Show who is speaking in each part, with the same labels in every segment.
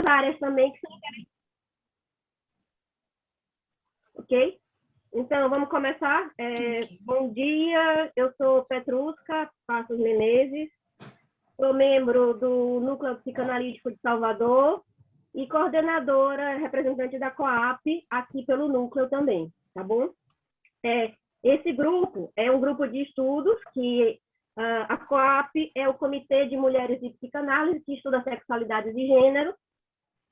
Speaker 1: áreas também que são interessantes. Ok? Então, vamos começar. Bom dia, eu sou Petrusca Passos Menezes, sou membro do Núcleo Psicanalítico de Salvador e coordenadora, representante da COAP, aqui pelo Núcleo também, tá bom? Esse grupo é um grupo de estudos que a COAP é o Comitê de Mulheres de Psicanálise, que estuda sexualidade e gênero,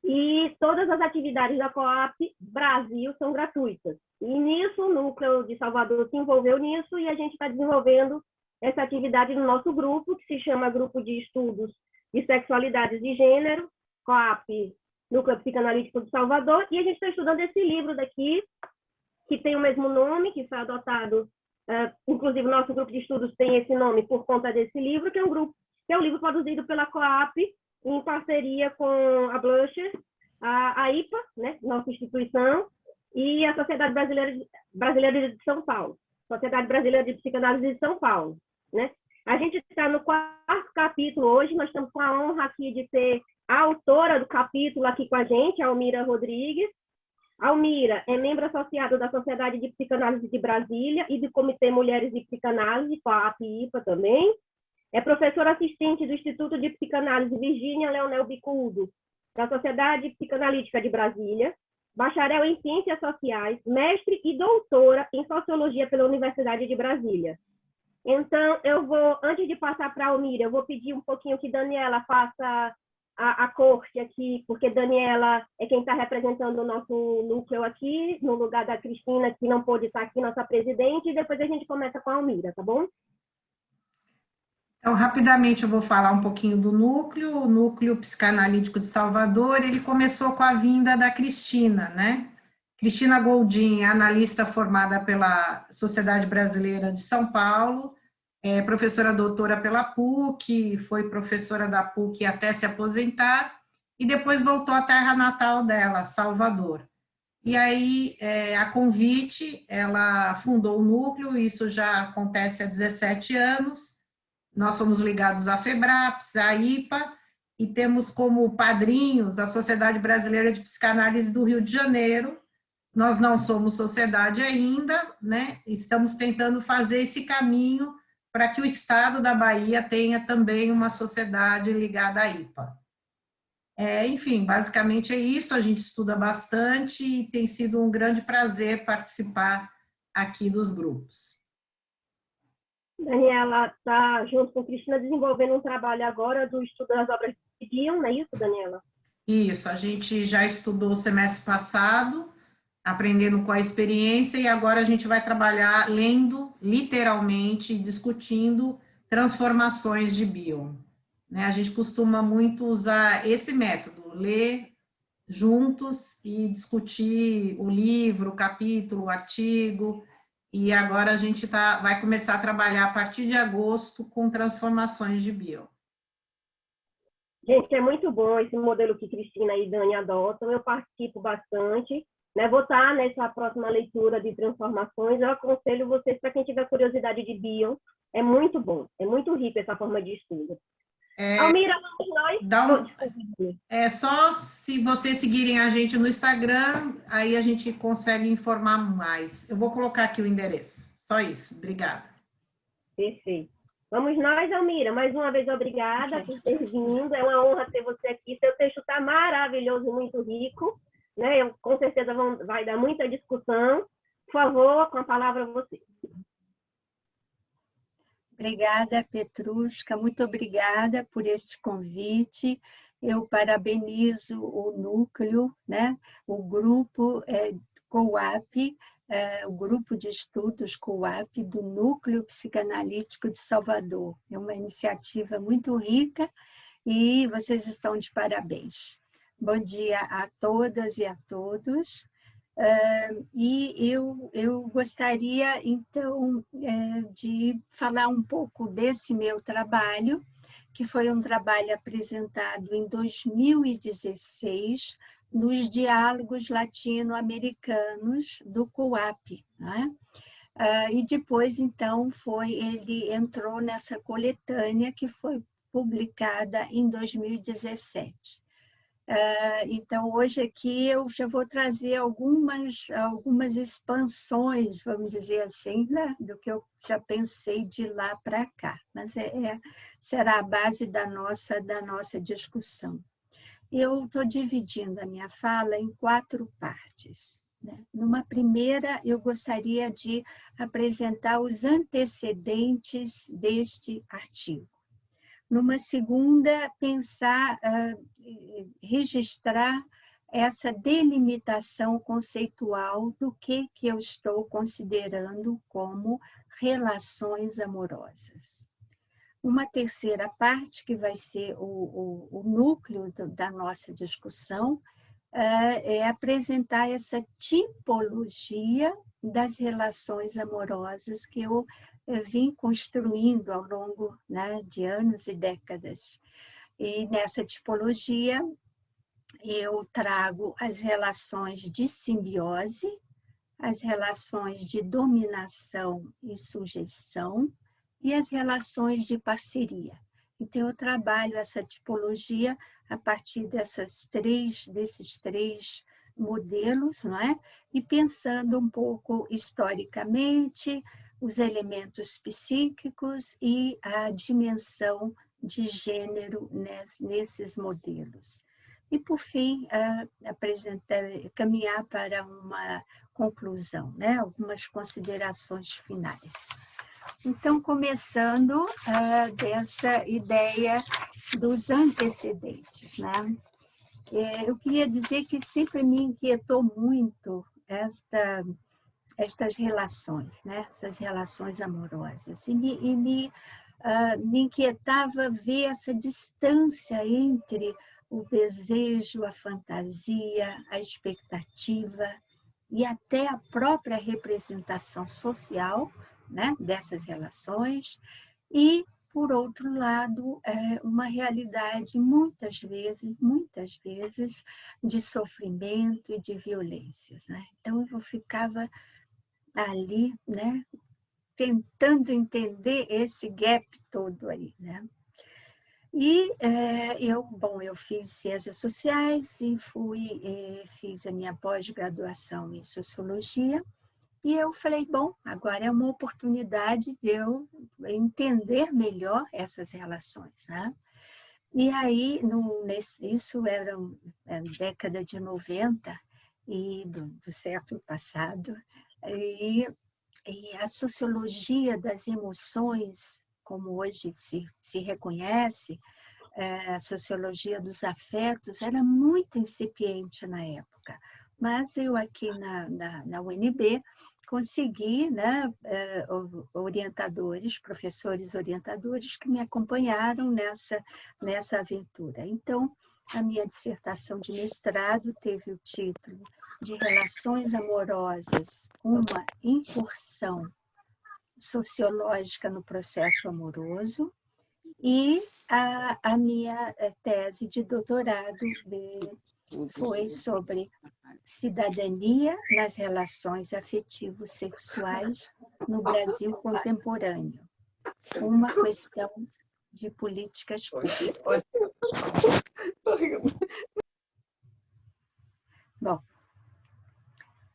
Speaker 1: e todas as atividades da COAP Brasil são gratuitas. E nisso, o Núcleo de Salvador se envolveu nisso e a gente está desenvolvendo essa atividade no nosso grupo, que se chama Grupo de Estudos de Sexualidades e Gênero, COAP, Núcleo Psicanalítico de Salvador, e a gente está estudando esse livro daqui, que tem o mesmo nome, que foi adotado, inclusive o nosso grupo de estudos tem esse nome por conta desse livro, que é um livro produzido pela COAP, em parceria com a Blusher, a IPA, né, nossa instituição, e a Sociedade Brasileira de São Paulo, Sociedade Brasileira de Psicanálise de São Paulo, né? A gente está no 4º capítulo hoje, nós estamos com a honra aqui de ter a autora do capítulo aqui com a gente, a Almira Rodrigues. A Almira é membro associado da Sociedade de Psicanálise de Brasília e do Comitê Mulheres de Psicanálise, com a APIPA também. É professora assistente do Instituto de Psicanálise Virgínia Leonel Bicudo, da Sociedade Psicanalítica de Brasília, bacharel em Ciências Sociais, mestre e doutora em Sociologia pela Universidade de Brasília. Então, antes de passar para a Almira, eu vou pedir um pouquinho que Daniela faça a corte aqui, porque Daniela é quem está representando o nosso núcleo aqui, no lugar da Cristina, que não pôde estar aqui, nossa presidente, e depois a gente começa com a Almira, tá bom?
Speaker 2: Então, rapidamente eu vou falar um pouquinho do núcleo. O Núcleo Psicanalítico de Salvador, ele começou com a vinda da Cristina, né? Cristina Goldin, analista formada pela Sociedade Brasileira de São Paulo, professora doutora pela PUC, foi professora da PUC até se aposentar, e depois voltou à terra natal dela, Salvador. E aí, a convite, ela fundou o núcleo, isso já acontece há 17 anos, nós somos ligados à FEBRAPS, à IPA, e temos como padrinhos a Sociedade Brasileira de Psicanálise do Rio de Janeiro. Nós não somos sociedade ainda, né? Estamos tentando fazer esse caminho para que o estado da Bahia tenha também uma sociedade ligada à IPA. Enfim, basicamente é isso, a gente estuda bastante e tem sido um grande prazer participar aqui dos grupos.
Speaker 1: Daniela está, junto com a Cristina, desenvolvendo um trabalho agora do estudo das obras de Bion, não é isso, Daniela?
Speaker 2: Isso, a gente já estudou o semestre passado, aprendendo com a experiência, e agora a gente vai trabalhar lendo, literalmente, discutindo transformações de Bion. Né? A gente costuma muito usar esse método, ler juntos e discutir o livro, o capítulo, o artigo, e agora a gente vai começar a trabalhar a partir de agosto com transformações de Bion.
Speaker 1: Gente, é muito bom esse modelo que Cristina e Dani adotam, eu participo bastante, né? Vou estar nessa próxima leitura de transformações, eu aconselho vocês, para quem tiver curiosidade de Bion, é muito bom, é muito rico essa forma de estudo. Almira,
Speaker 2: só se vocês seguirem a gente no Instagram, aí a gente consegue informar mais. Eu vou colocar aqui o endereço. Só isso. Obrigada.
Speaker 1: Perfeito. Vamos nós, Almira. Mais uma vez, obrigada por ter vindo. É uma honra ter você aqui. Seu texto está maravilhoso, muito rico. Né? Com certeza vai dar muita discussão. Por favor, com a palavra você.
Speaker 3: Obrigada, Petrusca, muito obrigada por este convite. Eu parabenizo o núcleo, né? O grupo COAP, o grupo de estudos COAP do Núcleo Psicanalítico de Salvador. É uma iniciativa muito rica e vocês estão de parabéns. Bom dia a todas e a todos. E eu gostaria, então, de falar um pouco desse meu trabalho, que foi um trabalho apresentado em 2016 nos Diálogos Latino-Americanos do COAP, né? E depois, então, ele entrou nessa coletânea que foi publicada em 2017. Então, hoje aqui eu já vou trazer algumas expansões, vamos dizer assim, né, do que eu já pensei de lá para cá. Mas será a base da nossa discussão. Eu estou dividindo a minha fala em 4 partes. Né? Numa primeira, eu gostaria de apresentar os antecedentes deste artigo. Numa segunda, pensar, registrar essa delimitação conceitual do que eu estou considerando como relações amorosas. Uma terceira parte, que vai ser o núcleo da nossa discussão, é apresentar essa tipologia das relações amorosas que eu vim construindo ao longo, né, de anos e décadas. E nessa tipologia, eu trago as relações de simbiose, as relações de dominação e sujeição e as relações de parceria. Então, eu trabalho essa tipologia a partir desses três modelos, não é? E pensando um pouco historicamente os elementos psíquicos e a dimensão de gênero nesses modelos. E, por fim, caminhar para uma conclusão, né? Algumas considerações finais. Então, começando dessa ideia dos antecedentes, né? Eu queria dizer que sempre me inquietou muito estas relações, né? Essas relações amorosas. E me inquietava ver essa distância entre o desejo, a fantasia, a expectativa e até a própria representação social, né, dessas relações, e, por outro lado, uma realidade, muitas vezes, de sofrimento e de violências. Né? Então, eu ficava ali, né, tentando entender esse gap todo aí. Né? E eu fiz Ciências Sociais e fiz a minha pós-graduação em Sociologia, e eu falei, bom, agora é uma oportunidade de eu entender melhor essas relações. Né? E aí, isso era a década de 90 e do século passado, e a sociologia das emoções, como hoje se reconhece, a sociologia dos afetos, era muito incipiente na época. Mas eu aqui na UNB consegui, né, professores orientadores que me acompanharam nessa aventura. Então, a minha dissertação de mestrado teve o título de Relações Amorosas, uma incursão sociológica no processo amoroso, e a minha tese de doutorado foi sobre cidadania nas relações afetivo-sexuais no Brasil contemporâneo, uma questão de políticas públicas. Bom,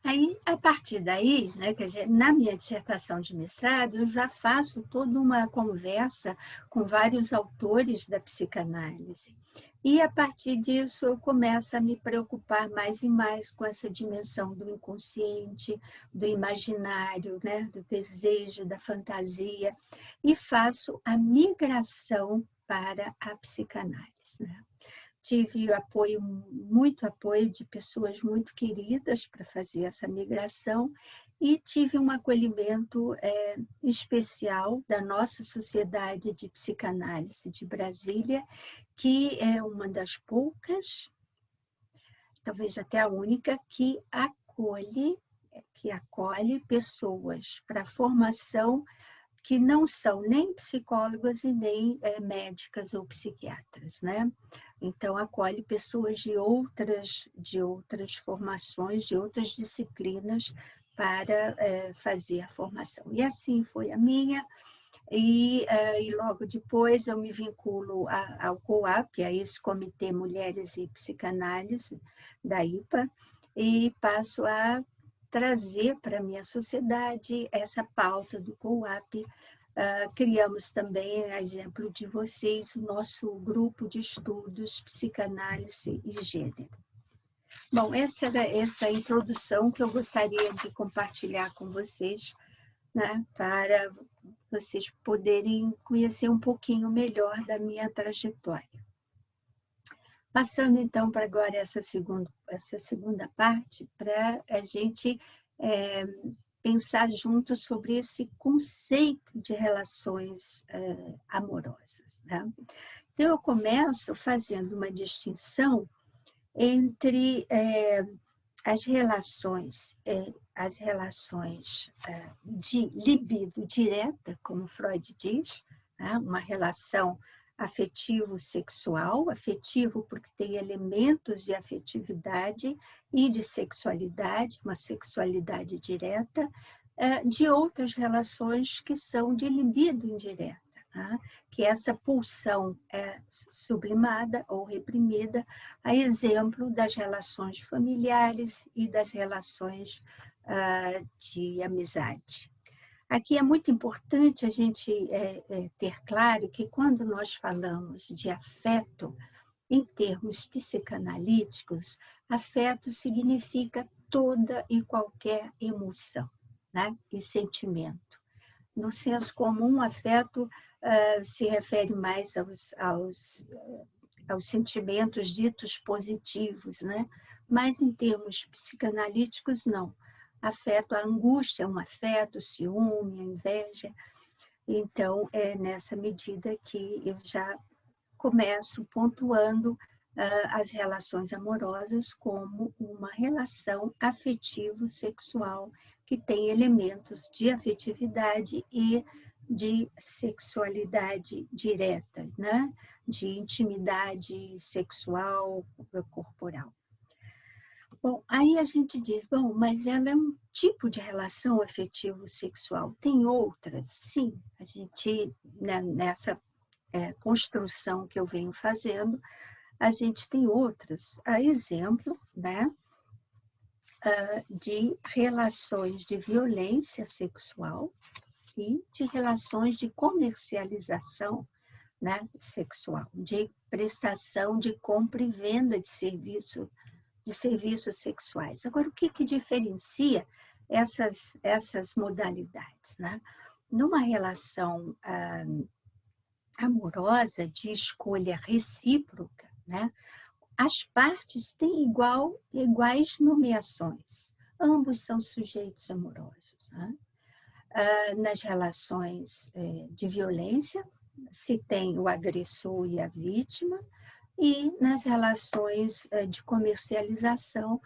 Speaker 3: aí, a partir daí, né, quer dizer, na minha dissertação de mestrado, eu já faço toda uma conversa com vários autores da psicanálise. E, a partir disso, eu começo a me preocupar mais e mais com essa dimensão do inconsciente, do imaginário, né, do desejo, da fantasia, e faço a migração para a psicanálise. Né? Tive muito apoio de pessoas muito queridas para fazer essa migração, e tive um acolhimento especial da nossa Sociedade de Psicanálise de Brasília, que é uma das poucas, talvez até a única, que acolhe pessoas para formação que não são nem psicólogas e nem médicas ou psiquiatras, né? Então, acolhe pessoas de outras formações, de outras disciplinas, para fazer a formação. E assim foi a minha. E logo depois eu me vinculo ao COAP, a esse Comitê Mulheres e Psicanálise da IPA, e passo a trazer para a minha sociedade essa pauta do COAP. Criamos também, a exemplo de vocês, o nosso grupo de estudos Psicanálise e Gênero. Bom, essa era essa introdução que eu gostaria de compartilhar com vocês, né, para vocês poderem conhecer um pouquinho melhor da minha trajetória. Passando, então, para agora essa segunda parte, para a gente pensar juntos sobre esse conceito de relações amorosas, né? Então, eu começo fazendo uma distinção entre as relações de libido direta, como Freud diz, né? Uma relação afetivo-sexual, afetivo porque tem elementos de afetividade e de sexualidade, uma sexualidade direta, de outras relações que são de libido indireta, né? Que essa pulsão é sublimada ou reprimida, a exemplo das relações familiares e das relações de amizade. Aqui é muito importante a gente ter claro que quando nós falamos de afeto, em termos psicanalíticos, afeto significa toda e qualquer emoção, né? E sentimento. No senso comum, afeto se refere mais aos sentimentos ditos positivos, né? Mas em termos psicanalíticos, não. Afeto, a angústia é um afeto, o ciúme, a inveja. Então, é nessa medida que eu já começo pontuando as relações amorosas como uma relação afetivo-sexual que tem elementos de afetividade e de sexualidade direta, né? De intimidade sexual corporal. Bom, aí a gente diz, bom, mas ela é um tipo de relação afetivo-sexual. Tem outras? Sim, a gente, nessa construção que eu venho fazendo, a gente tem outras. A exemplo, né, de relações de violência sexual e de relações de comercialização, né, sexual, de prestação de compra e venda de serviços sexuais. Agora, o que diferencia essas modalidades, né? Numa relação amorosa de escolha recíproca, né? As partes têm iguais nomeações. Ambos são sujeitos amorosos, né? Nas relações de violência, se tem o agressor e a vítima, e nas relações de comercialização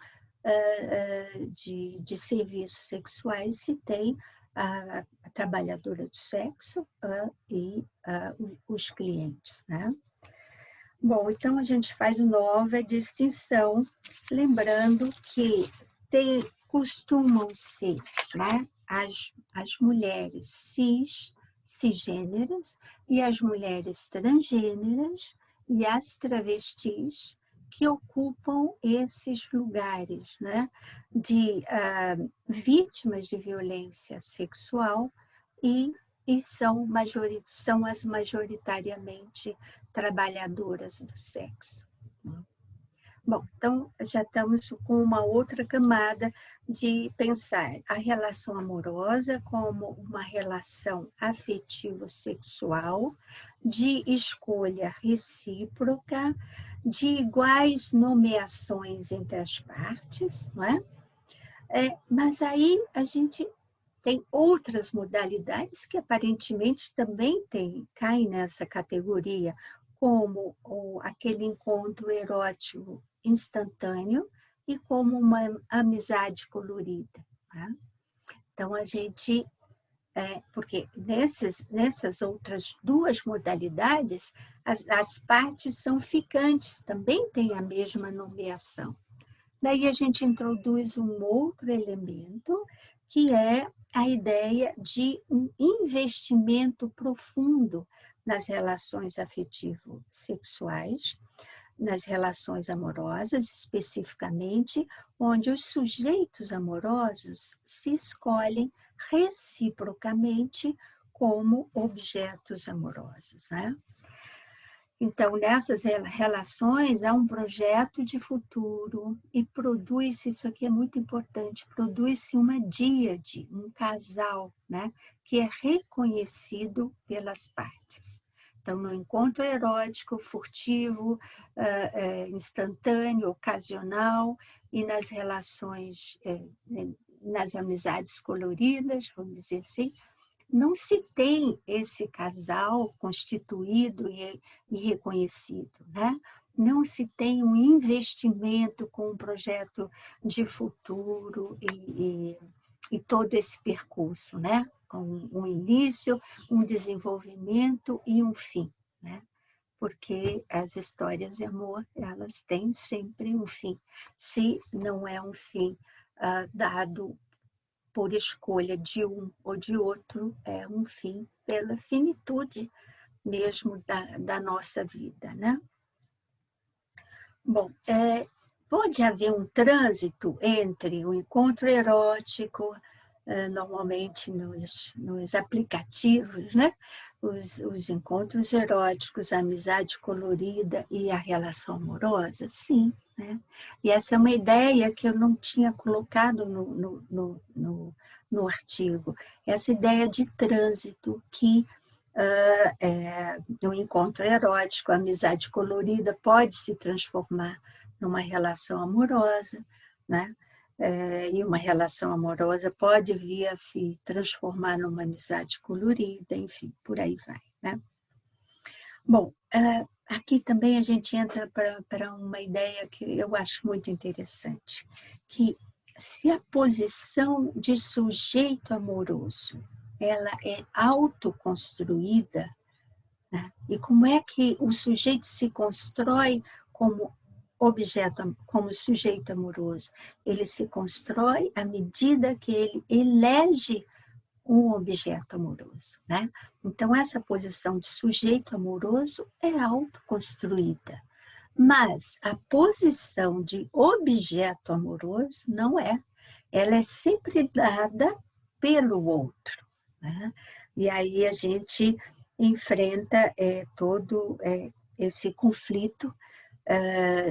Speaker 3: de serviços sexuais se tem a trabalhadora do sexo e os clientes, né? Bom, então a gente faz nova distinção, lembrando que costumam ser, né, as mulheres cisgêneras e as mulheres transgêneras e as travestis que ocupam esses lugares, né, de vítimas de violência sexual e são as majoritariamente trabalhadoras do sexo. Bom, então já estamos com uma outra camada de pensar a relação amorosa como uma relação afetivo-sexual, de escolha recíproca, de iguais nomeações entre as partes, não é? Mas aí a gente tem outras modalidades que aparentemente também caem nessa categoria, como aquele encontro erótico instantâneo e como uma amizade colorida. Tá? Então, a gente... porque nessas outras duas modalidades, as partes são ficantes, também têm a mesma nomeação. Daí a gente introduz um outro elemento, que é a ideia de um investimento profundo nas relações afetivo-sexuais, nas relações amorosas, especificamente, onde os sujeitos amorosos se escolhem reciprocamente como objetos amorosos, né? Então, nessas relações, há um projeto de futuro e produz-se, isso aqui é muito importante, produz-se uma díade, um casal, né, que é reconhecido pelas partes. Então, no encontro erótico, furtivo, instantâneo, ocasional, e nas relações, nas amizades coloridas, vamos dizer assim, não se tem esse casal constituído e reconhecido, né? Não se tem um investimento com um projeto de futuro e todo esse percurso, né? Com um início, um desenvolvimento e um fim, né? Porque as histórias de amor, elas têm sempre um fim. Se não é um fim dado por escolha de um ou de outro, é um fim pela finitude mesmo da nossa vida, né? Bom, pode haver um trânsito entre o encontro erótico, normalmente nos aplicativos, né? Os encontros eróticos, a amizade colorida e a relação amorosa? Sim, né? E essa é uma ideia que eu não tinha colocado no artigo. Essa ideia de trânsito que o encontro erótico, a amizade colorida pode se transformar numa relação amorosa, né? E uma relação amorosa pode vir a se transformar numa amizade colorida, enfim, por aí vai, né? Bom, aqui também a gente entra para uma ideia que eu acho muito interessante, que se a posição de sujeito amoroso ela é autoconstruída, né? E como é que o sujeito se constrói como objeto, como sujeito amoroso? Ele se constrói à medida que ele elege um objeto amoroso, né? Então, essa posição de sujeito amoroso é autoconstruída, mas a posição de objeto amoroso não é. Ela é sempre dada pelo outro, né? E aí a gente enfrenta todo esse conflito,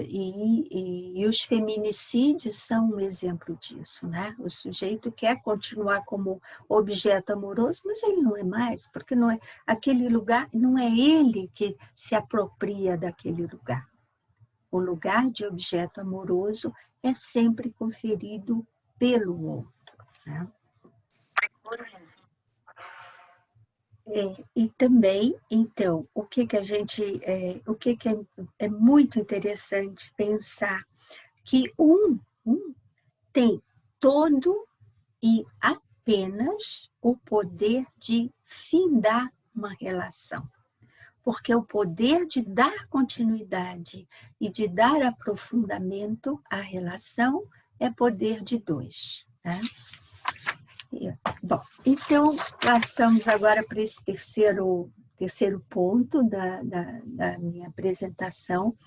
Speaker 3: e os feminicídios são um exemplo disso, né? O sujeito quer continuar como objeto amoroso, mas ele não é mais, porque não é aquele lugar, não é ele que se apropria daquele lugar. O lugar de objeto amoroso é sempre conferido pelo outro, né? E também, então, o que é muito interessante pensar que um tem todo e apenas o poder de findar uma relação. Porque o poder de dar continuidade e de dar aprofundamento à relação é poder de dois, né? Bom, então, passamos agora para esse terceiro ponto da minha apresentação,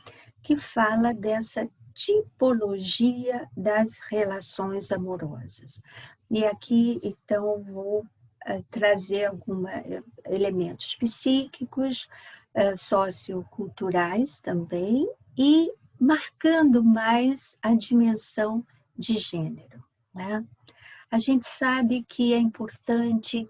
Speaker 3: que fala dessa tipologia das relações amorosas. E aqui, então, vou trazer alguns elementos psíquicos, socioculturais também, e marcando mais a dimensão de gênero, né? A gente sabe que é importante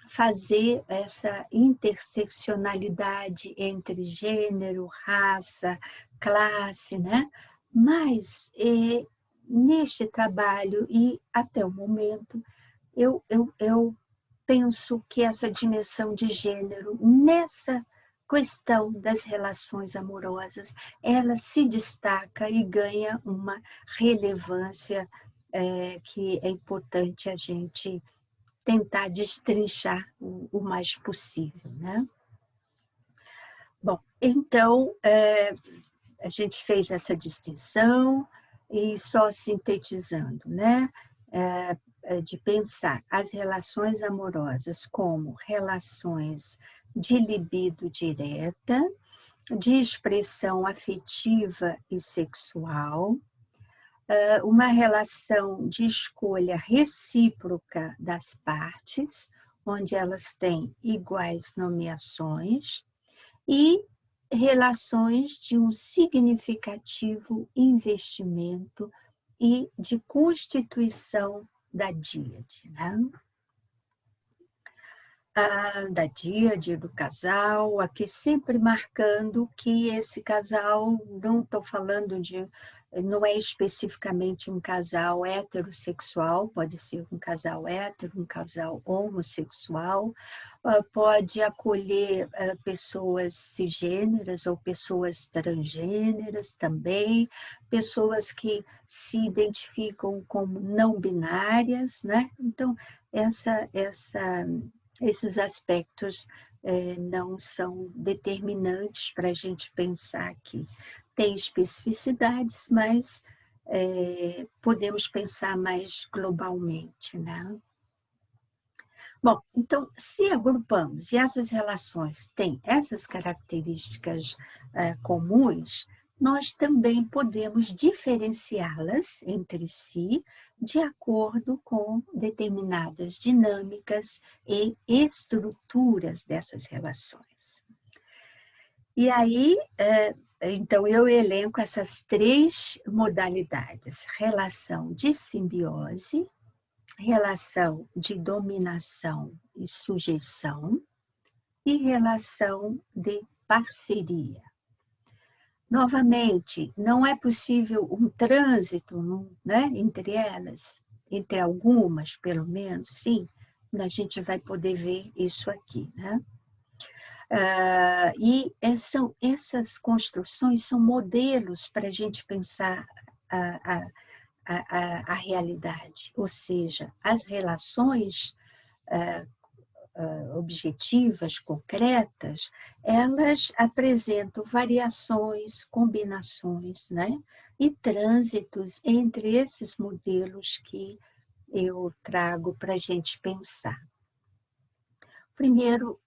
Speaker 3: fazer essa interseccionalidade entre gênero, raça, classe, né? Mas neste trabalho e até o momento, eu penso que essa dimensão de gênero, nessa questão das relações amorosas, ela se destaca e ganha uma relevância que é importante a gente tentar destrinchar o mais possível, né? Bom, então, a gente fez essa distinção e só sintetizando, né? de pensar as relações amorosas como relações de libido direta, de expressão afetiva e sexual, uma relação de escolha recíproca das partes, onde elas têm iguais nomeações, e relações de um significativo investimento e de constituição da díade, né? Da díade, do casal, aqui sempre marcando que esse casal, não estou falando de, não é especificamente um casal heterossexual, pode ser um casal hétero, um casal homossexual, pode acolher pessoas cisgêneras ou pessoas transgêneras também, pessoas que se identificam como não binárias, né? Então, esses aspectos não são determinantes para a gente pensar aqui. Tem especificidades, mas podemos pensar mais globalmente, né? Bom, então, se agrupamos e essas relações têm essas características comuns, nós também podemos diferenciá-las entre si de acordo com determinadas dinâmicas e estruturas dessas relações. E aí, então, eu elenco essas 3 modalidades: relação de simbiose, relação de dominação e sujeição e relação de parceria. Novamente, não é possível um trânsito, né, entre elas, entre algumas, pelo menos, sim, a gente vai poder ver isso aqui, né? E essas construções são modelos para a gente pensar a realidade, ou seja, as relações objetivas, concretas, elas apresentam variações, combinações, né? E trânsitos entre esses modelos que eu trago para a gente pensar. Primeiro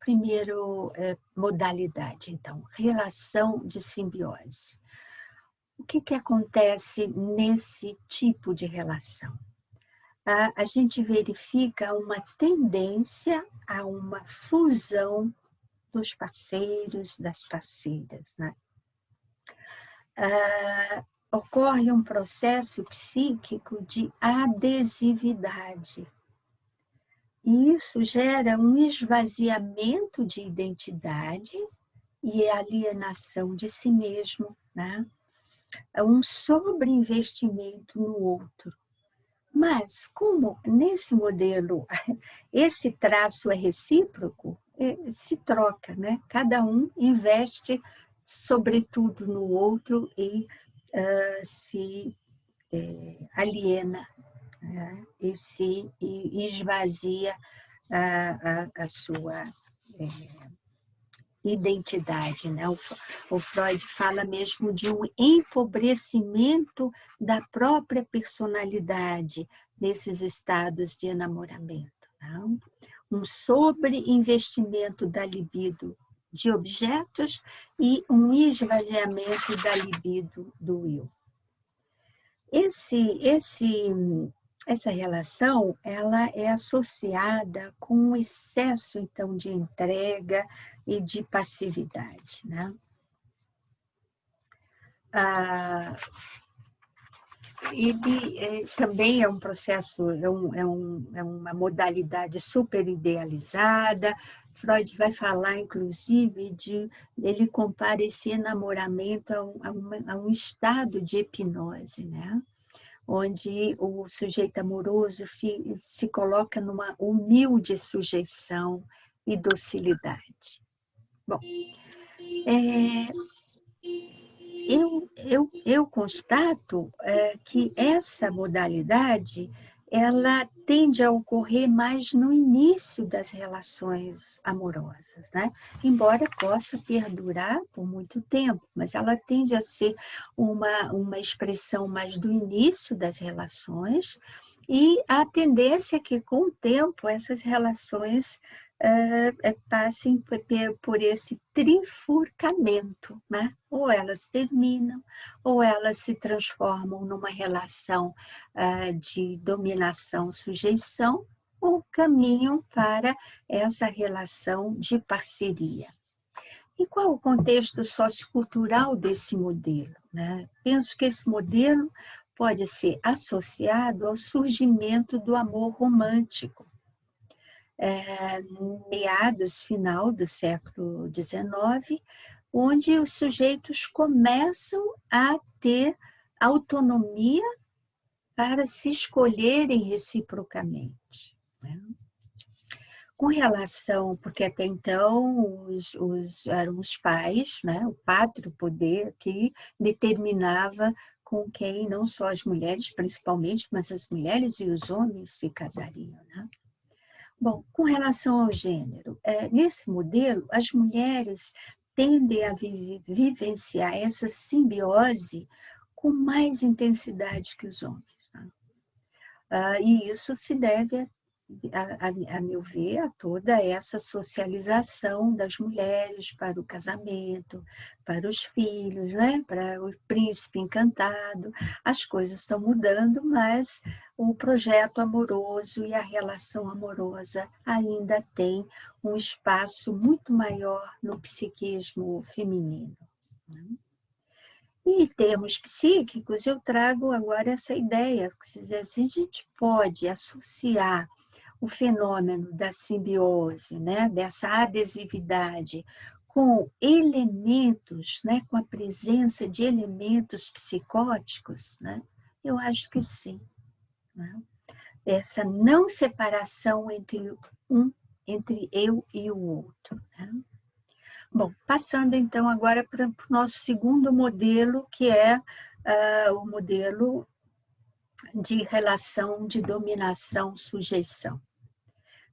Speaker 3: modalidade, então, relação de simbiose. O que acontece nesse tipo de relação? A gente verifica uma tendência a uma fusão dos parceiros, das parceiras, né? Ocorre um processo psíquico de adesividade. E isso gera um esvaziamento de identidade e alienação de si mesmo, né? Um sobreinvestimento no outro. Mas, como nesse modelo esse traço é recíproco, se troca, né? Cada um investe sobretudo no outro e se aliena, né? E se esvazia a sua identidade, né? O Freud fala mesmo de um empobrecimento da própria personalidade nesses estados de enamoramento, né? Um sobreinvestimento da libido de objetos e um esvaziamento da libido do eu. Essa relação, ela é associada com um excesso, então, de entrega e de passividade, né? Ele também é um processo, é uma modalidade super idealizada. Freud vai falar, inclusive, ele compara esse enamoramento a um estado de hipnose, né? Onde o sujeito amoroso se coloca numa humilde sujeição e docilidade. Bom, eu constato que essa modalidade ela tende a ocorrer mais no início das relações amorosas, né? Embora possa perdurar por muito tempo, mas ela tende a ser uma expressão mais do início das relações, e a tendência é que, com o tempo, essas relações passem por esse trifurcamento, né? Ou elas terminam, ou elas se transformam numa relação de dominação-sujeição, ou caminham para essa relação de parceria. E qual o contexto sociocultural desse modelo, né? Penso que esse modelo pode ser associado ao surgimento do amor romântico, meados final do século XIX, onde os sujeitos começam a ter autonomia para se escolherem reciprocamente, né? Com relação, porque até então eram os pais, né, o pátrio poder, que determinava com quem não só as mulheres, principalmente, mas as mulheres e os homens se casariam, né? Bom, com relação ao gênero, nesse modelo, as mulheres tendem a vivenciar essa simbiose com mais intensidade que os homens, né? E isso se deve, a meu ver, a toda essa socialização das mulheres para o casamento, para os filhos, né? Para o príncipe encantado. As coisas estão mudando, mas o projeto amoroso e a relação amorosa ainda tem um espaço muito maior no psiquismo feminino, né? E em termos psíquicos, eu trago agora essa ideia, se a gente pode associar o fenômeno da simbiose, né, dessa adesividade, com elementos, né, com a presença de elementos psicóticos, né, eu acho que sim, né? Essa não separação entre eu e o outro, né? Bom, passando então agora para o nosso segundo modelo, que é o modelo de relação de dominação-sujeição.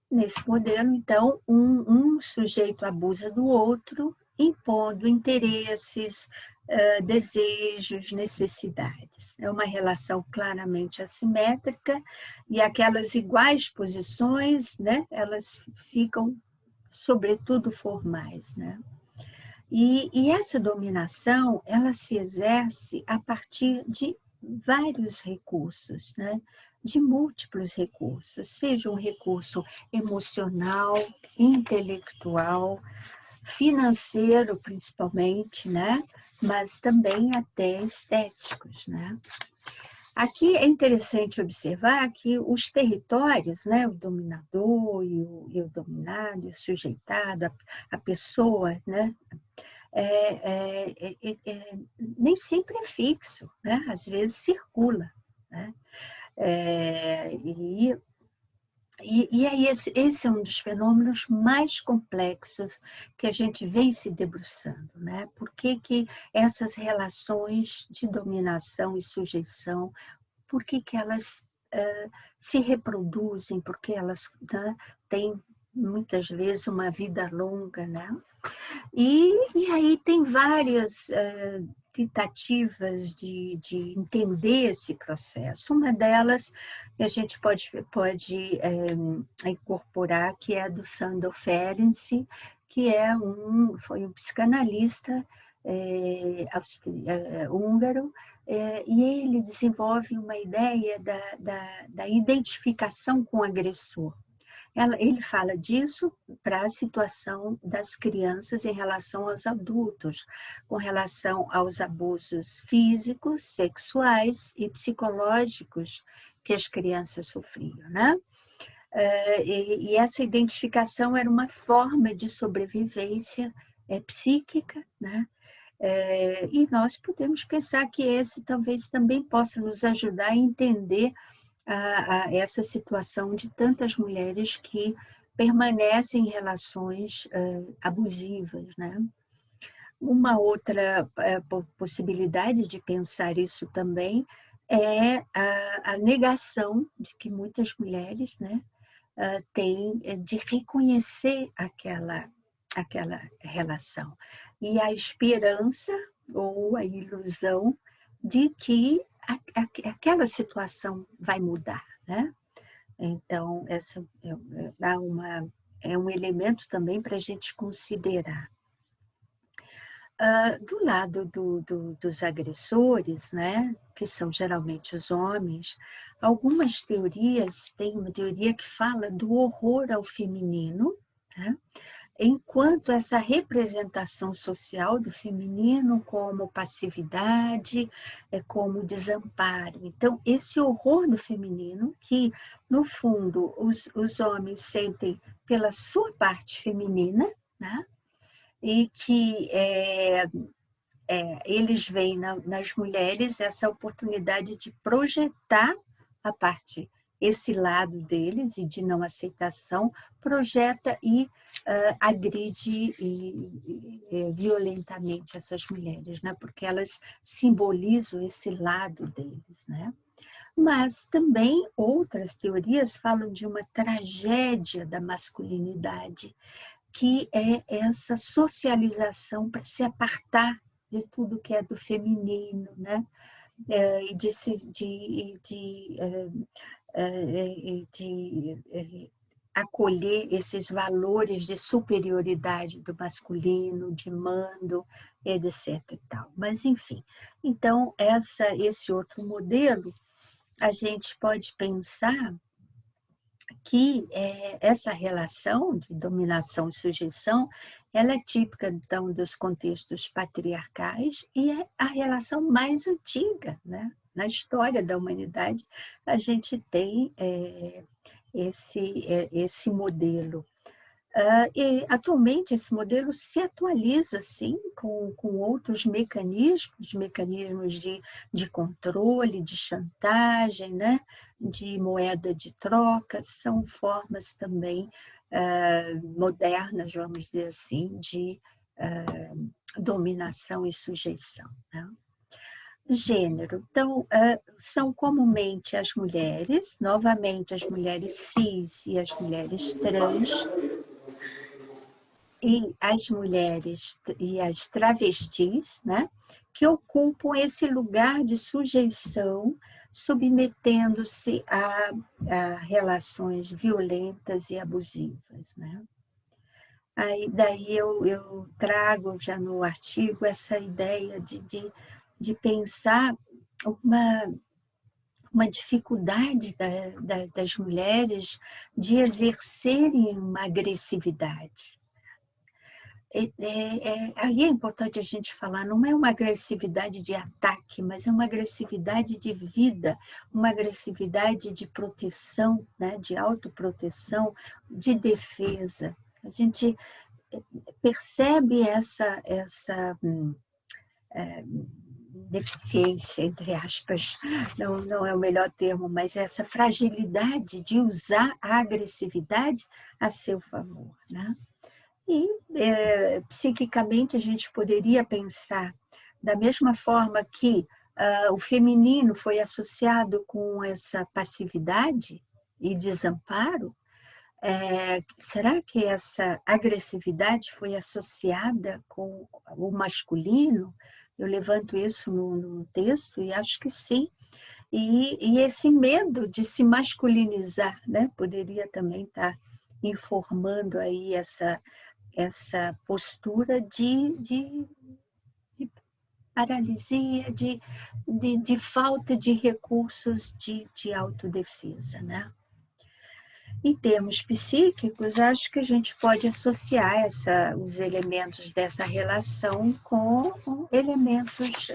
Speaker 3: Nesse modelo, então, um sujeito abusa do outro, impondo interesses, desejos, necessidades. É uma relação claramente assimétrica, e aquelas iguais posições, né, elas ficam, sobretudo, formais, né? E essa dominação, ela se exerce a partir de vários recursos, né? De múltiplos recursos, seja um recurso emocional, intelectual, financeiro principalmente, né? Mas também até estéticos, né? Aqui é interessante observar que os territórios, né, o dominador e o dominado, o sujeitado, a pessoa, né, nem sempre é fixo, né? Às vezes circula, né? E aí esse é um dos fenômenos mais complexos que a gente vem se debruçando, né? Por que essas relações de dominação e sujeição, por que elas se reproduzem, porque elas, né, têm muitas vezes uma vida longa, né? E aí tem várias tentativas de entender esse processo. Uma delas a gente pode incorporar, que é a do Sándor Ferenczi, que foi um psicanalista húngaro, e ele desenvolve uma ideia da identificação com o agressor. Ele fala disso para a situação das crianças em relação aos adultos, com relação aos abusos físicos, sexuais e psicológicos que as crianças sofriam, né? E essa identificação era uma forma de sobrevivência psíquica, né? E nós podemos pensar que esse talvez também possa nos ajudar a entender a essa situação de tantas mulheres que permanecem em relações abusivas, né? Uma outra possibilidade de pensar isso também é a negação de que muitas mulheres, né, têm de reconhecer aquela relação. E a esperança ou a ilusão de que aquela situação vai mudar, né? Então, essa é um elemento também para a gente considerar. Do lado dos agressores, né, que são geralmente os homens, algumas teorias, tem uma teoria que fala do horror ao feminino, né, enquanto essa representação social do feminino como passividade, como desamparo. Então, esse horror do feminino, que, no fundo, os homens sentem pela sua parte feminina, né, e que eles veem nas mulheres essa oportunidade de projetar a parte, esse lado deles e de não aceitação, projeta e agride violentamente essas mulheres, né? Porque elas simbolizam esse lado deles, né? Mas também outras teorias falam de uma tragédia da masculinidade, que é essa socialização para se apartar de tudo que é do feminino, né? E de acolher esses valores de superioridade do masculino, de mando, etc. E tal. Mas, enfim, então, esse outro modelo, a gente pode pensar que essa relação de dominação e sujeição, ela é típica, então, dos contextos patriarcais e é a relação mais antiga, né? Na história da humanidade, a gente tem esse modelo. E, atualmente, esse modelo se atualiza, sim, com outros mecanismos de controle, de chantagem, né? De moeda de troca, são formas também modernas, vamos dizer assim, de dominação e sujeição, né? Gênero. Então, são comumente as mulheres, novamente as mulheres cis e as mulheres trans, e as mulheres e as travestis, né, que ocupam esse lugar de sujeição, submetendo-se a relações violentas e abusivas, né? Aí, daí eu trago já no artigo essa ideia de pensar uma dificuldade das mulheres de exercerem uma agressividade. Aí é importante a gente falar, não é uma agressividade de ataque, mas é uma agressividade de vida, uma agressividade de proteção, né, de autoproteção, de defesa. A gente percebe essa deficiência, entre aspas, não é o melhor termo, mas essa fragilidade de usar a agressividade a seu favor, né? E, psiquicamente, a gente poderia pensar, da mesma forma que o feminino foi associado com essa passividade e desamparo, será que essa agressividade foi associada com o masculino? Eu levanto isso no texto e acho que sim. E esse medo de se masculinizar, né, poderia também estar informando aí essa postura de paralisia, de falta de recursos de autodefesa, né? Em termos psíquicos, acho que a gente pode associar os elementos dessa relação com elementos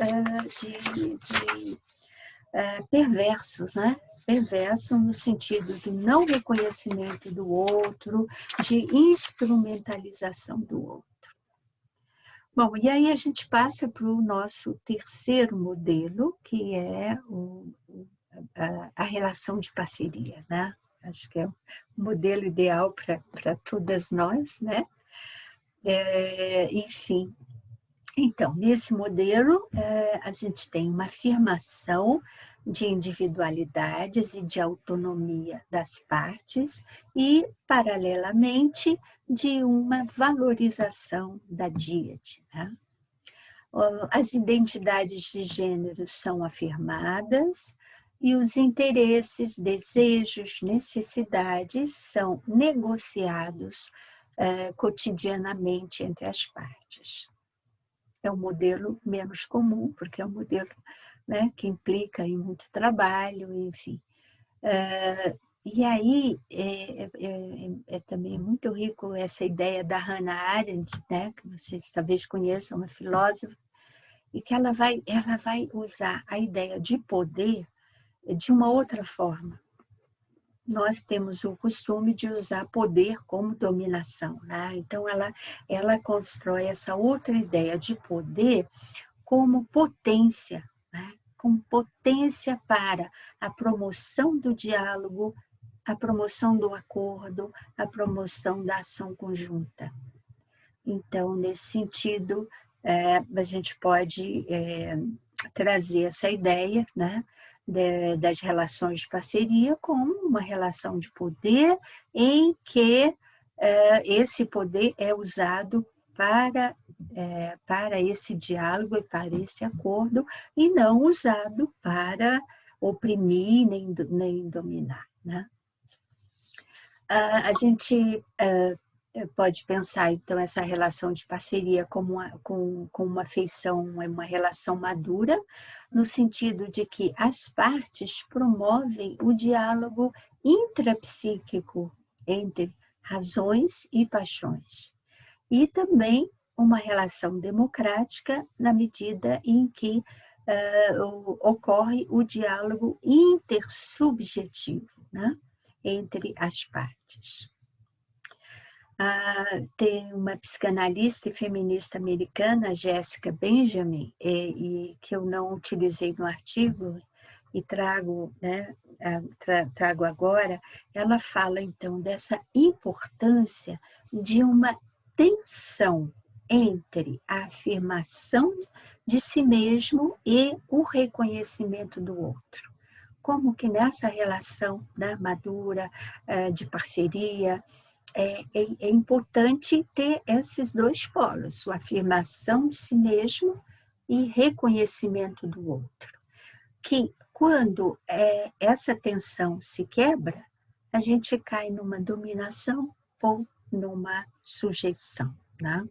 Speaker 3: perversos, né? Perverso no sentido de não reconhecimento do outro, de instrumentalização do outro. Bom, e aí a gente passa para o nosso terceiro modelo, que é a relação de parceria, né? Acho que é o modelo ideal para todas nós, né? Enfim, Então, nesse modelo, a gente tem uma afirmação de individualidades e de autonomia das partes e, paralelamente, de uma valorização da díade, né? As identidades de gênero são afirmadas e os interesses, desejos, necessidades são negociados cotidianamente entre as partes. É um modelo menos comum, porque é um modelo, né, que implica em muito trabalho, enfim. E aí é também muito rico essa ideia da Hannah Arendt, né, que vocês talvez conheçam, uma filósofa, e que ela vai usar a ideia de poder de uma outra forma. Nós temos o costume de usar poder como dominação, né? Então ela constrói essa outra ideia de poder como potência, né? Como potência para a promoção do diálogo, a promoção do acordo, a promoção da ação conjunta. Então, nesse sentido, a gente pode trazer essa ideia, né, das relações de parceria como uma relação de poder em que esse poder é usado para esse diálogo e para esse acordo, e não usado para oprimir nem dominar, né? A gente pode pensar, então, essa relação de parceria como uma feição, uma relação madura, no sentido de que as partes promovem o diálogo intrapsíquico entre razões e paixões. E também uma relação democrática na medida em que ocorre o diálogo intersubjetivo, né, entre as partes. Tem uma psicanalista e feminista americana, Jessica Benjamin, e que eu não utilizei no artigo e trago, né, trago agora. Ela fala, então, dessa importância de uma tensão entre a afirmação de si mesmo e o reconhecimento do outro. Como que nessa relação, né, madura, de parceria, é importante ter esses dois polos, a afirmação de si mesmo e reconhecimento do outro. Que quando essa tensão se quebra, a gente cai numa dominação ou numa sujeição, né?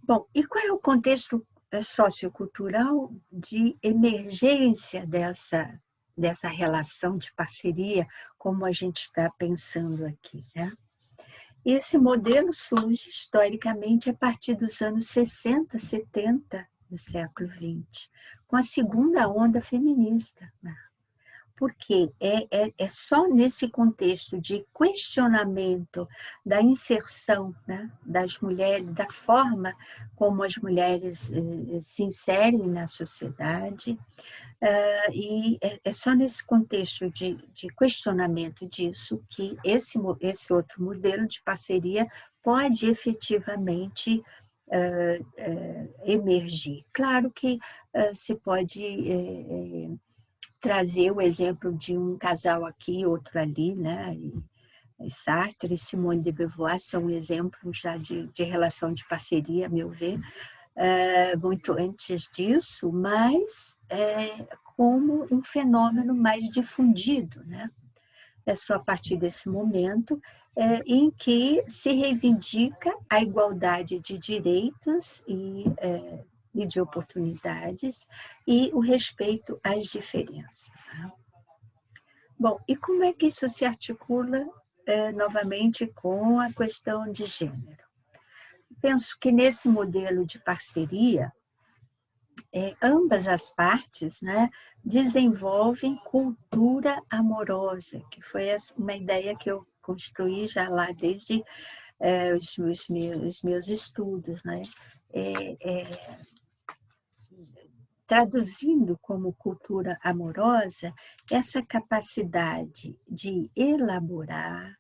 Speaker 3: Bom, e qual é o contexto sociocultural de emergência dessa relação de parceria, como a gente está pensando aqui, né? Esse modelo surge historicamente a partir dos anos 60, 70 do século XX, com a segunda onda feminista, né? Porque é só nesse contexto de questionamento da inserção, né, das mulheres, da forma como as mulheres se inserem na sociedade, e é só nesse contexto de questionamento disso que esse outro modelo de parceria pode efetivamente emergir. Claro que se pode trazer o exemplo de um casal aqui, outro ali, né? E Sartre e Simone de Beauvoir são exemplos já de relação de parceria, a meu ver, muito antes disso, mas como um fenômeno mais difundido, né? É só a partir desse momento em que se reivindica a igualdade de direitos e de oportunidades e o respeito às diferenças. Bom, e como é que isso se articula novamente com a questão de gênero? Penso que nesse modelo de parceria, ambas as partes, né, desenvolvem cultura amorosa, que foi uma ideia que eu construí já lá desde os meus estudos, né? Traduzindo como cultura amorosa essa capacidade de elaborar,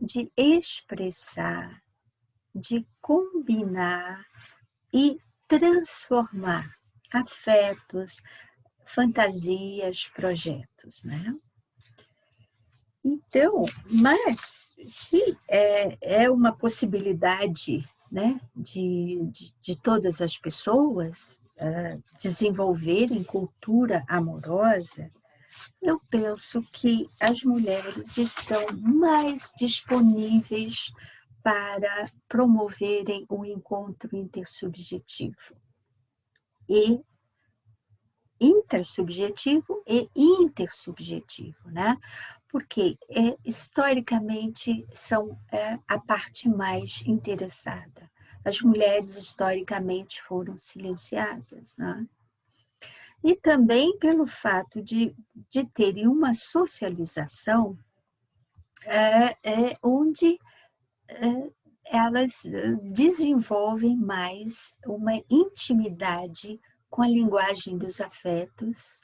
Speaker 3: de expressar, de combinar e transformar afetos, fantasias, projetos, né? Então, mas se é uma possibilidade, né, de todas as pessoas desenvolverem cultura amorosa, eu penso que as mulheres estão mais disponíveis para promoverem o encontro intersubjetivo e intersubjetivo e intersubjetivo, né? Porque historicamente são a parte mais interessada. As mulheres historicamente foram silenciadas, né? E também pelo fato de terem uma socialização onde elas desenvolvem mais uma intimidade com a linguagem dos afetos,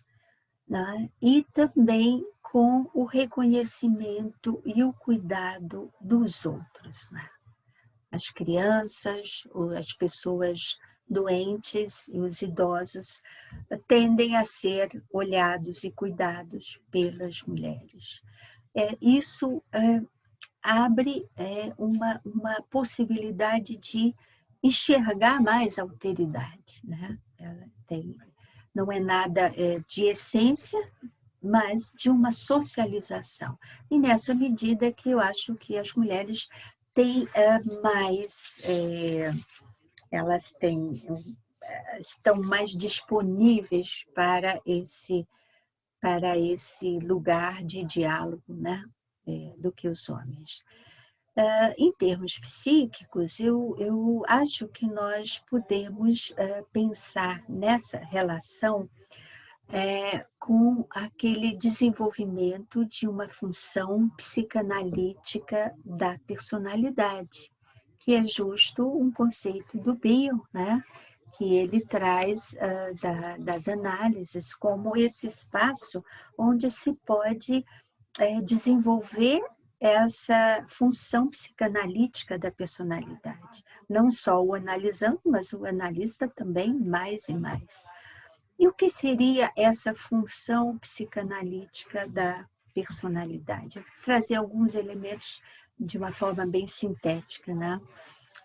Speaker 3: né? E também com o reconhecimento e o cuidado dos outros, né? As crianças, as pessoas doentes e os idosos tendem a ser olhados e cuidados pelas mulheres. Isso abre uma possibilidade de enxergar mais a alteridade, né? Ela não é nada de essência, mas de uma socialização. E nessa medida que eu acho que as mulheres têm mais, elas estão mais disponíveis para esse lugar de diálogo, né? Do que os homens. Em termos psíquicos, eu acho que nós podemos pensar nessa relação com aquele desenvolvimento de uma função psicanalítica da personalidade, que é justo um conceito do Bion, né? Que ele traz das análises como esse espaço onde se pode desenvolver essa função psicanalítica da personalidade. Não só o analisando, mas o analista também mais e mais. E o que seria essa função psicanalítica da personalidade? Eu vou trazer alguns elementos de uma forma bem sintética, né?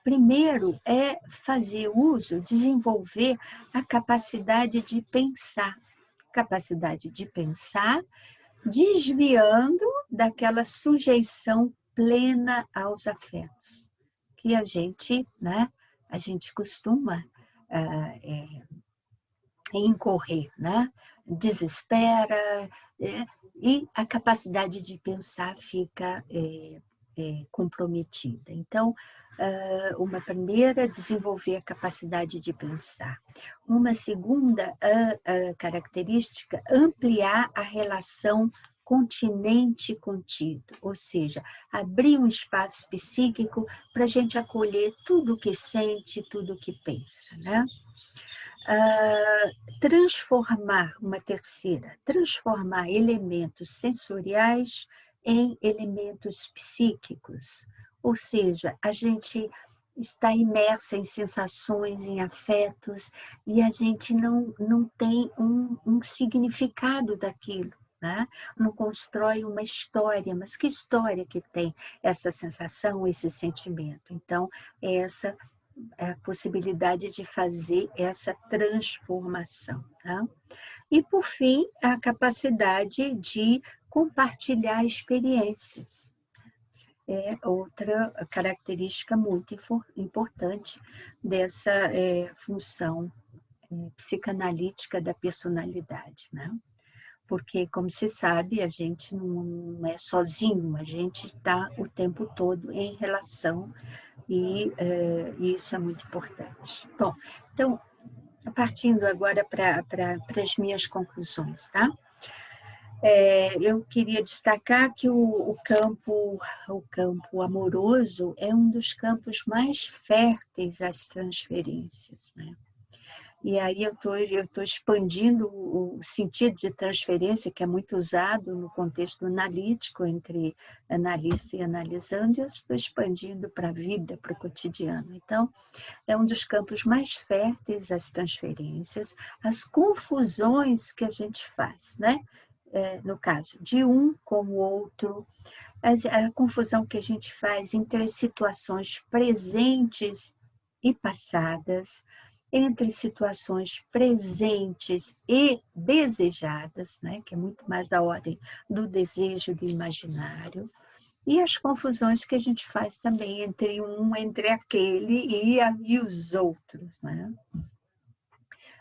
Speaker 3: Primeiro é fazer uso, desenvolver a capacidade de pensar. Capacidade de pensar, desviando daquela sujeição plena aos afetos, que a gente costuma incorrer, né? Desespera, e a capacidade de pensar fica comprometida. Então, uma primeira, desenvolver a capacidade de pensar. Uma segunda característica, ampliar a relação continente-contido, ou seja, abrir um espaço psíquico para a gente acolher tudo o que sente, tudo o que pensa, né? Transformar elementos sensoriais em elementos psíquicos, ou seja, a gente está imersa em sensações, em afetos, e a gente não tem um significado daquilo, né? Não constrói uma história, mas que história que tem essa sensação, esse sentimento? Então, essa a possibilidade de fazer essa transformação. Tá? E, por fim, a capacidade de compartilhar experiências. É outra característica muito importante dessa função psicanalítica da personalidade, né? Porque, como se sabe, a gente não é sozinho, a gente está o tempo todo em relação e isso é muito importante. Bom, então, partindo agora para as minhas conclusões, tá? Eu queria destacar que o campo amoroso é um dos campos mais férteis às transferências, né? E aí eu tô expandindo o sentido de transferência, que é muito usado no contexto analítico, entre analista e analisando, e eu estou expandindo para a vida, para o cotidiano. Então, é um dos campos mais férteis as transferências, as confusões que a gente faz, né? No caso de um com o outro, a confusão que a gente faz entre as situações presentes e passadas, entre situações presentes e desejadas, né? Que é muito mais da ordem do desejo, do imaginário, e as confusões que a gente faz também entre aquele e os outros, né?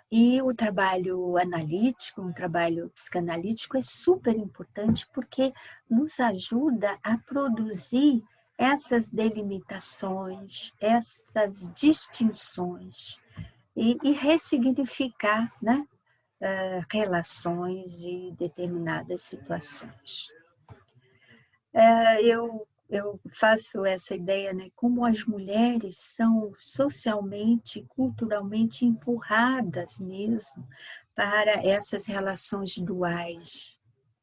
Speaker 3: E o trabalho analítico, um trabalho psicanalítico é super importante porque nos ajuda a produzir essas delimitações, essas distinções e ressignificar, né, relações e determinadas situações. Eu faço essa ideia, né, como as mulheres são socialmente, culturalmente empurradas mesmo para essas relações duais,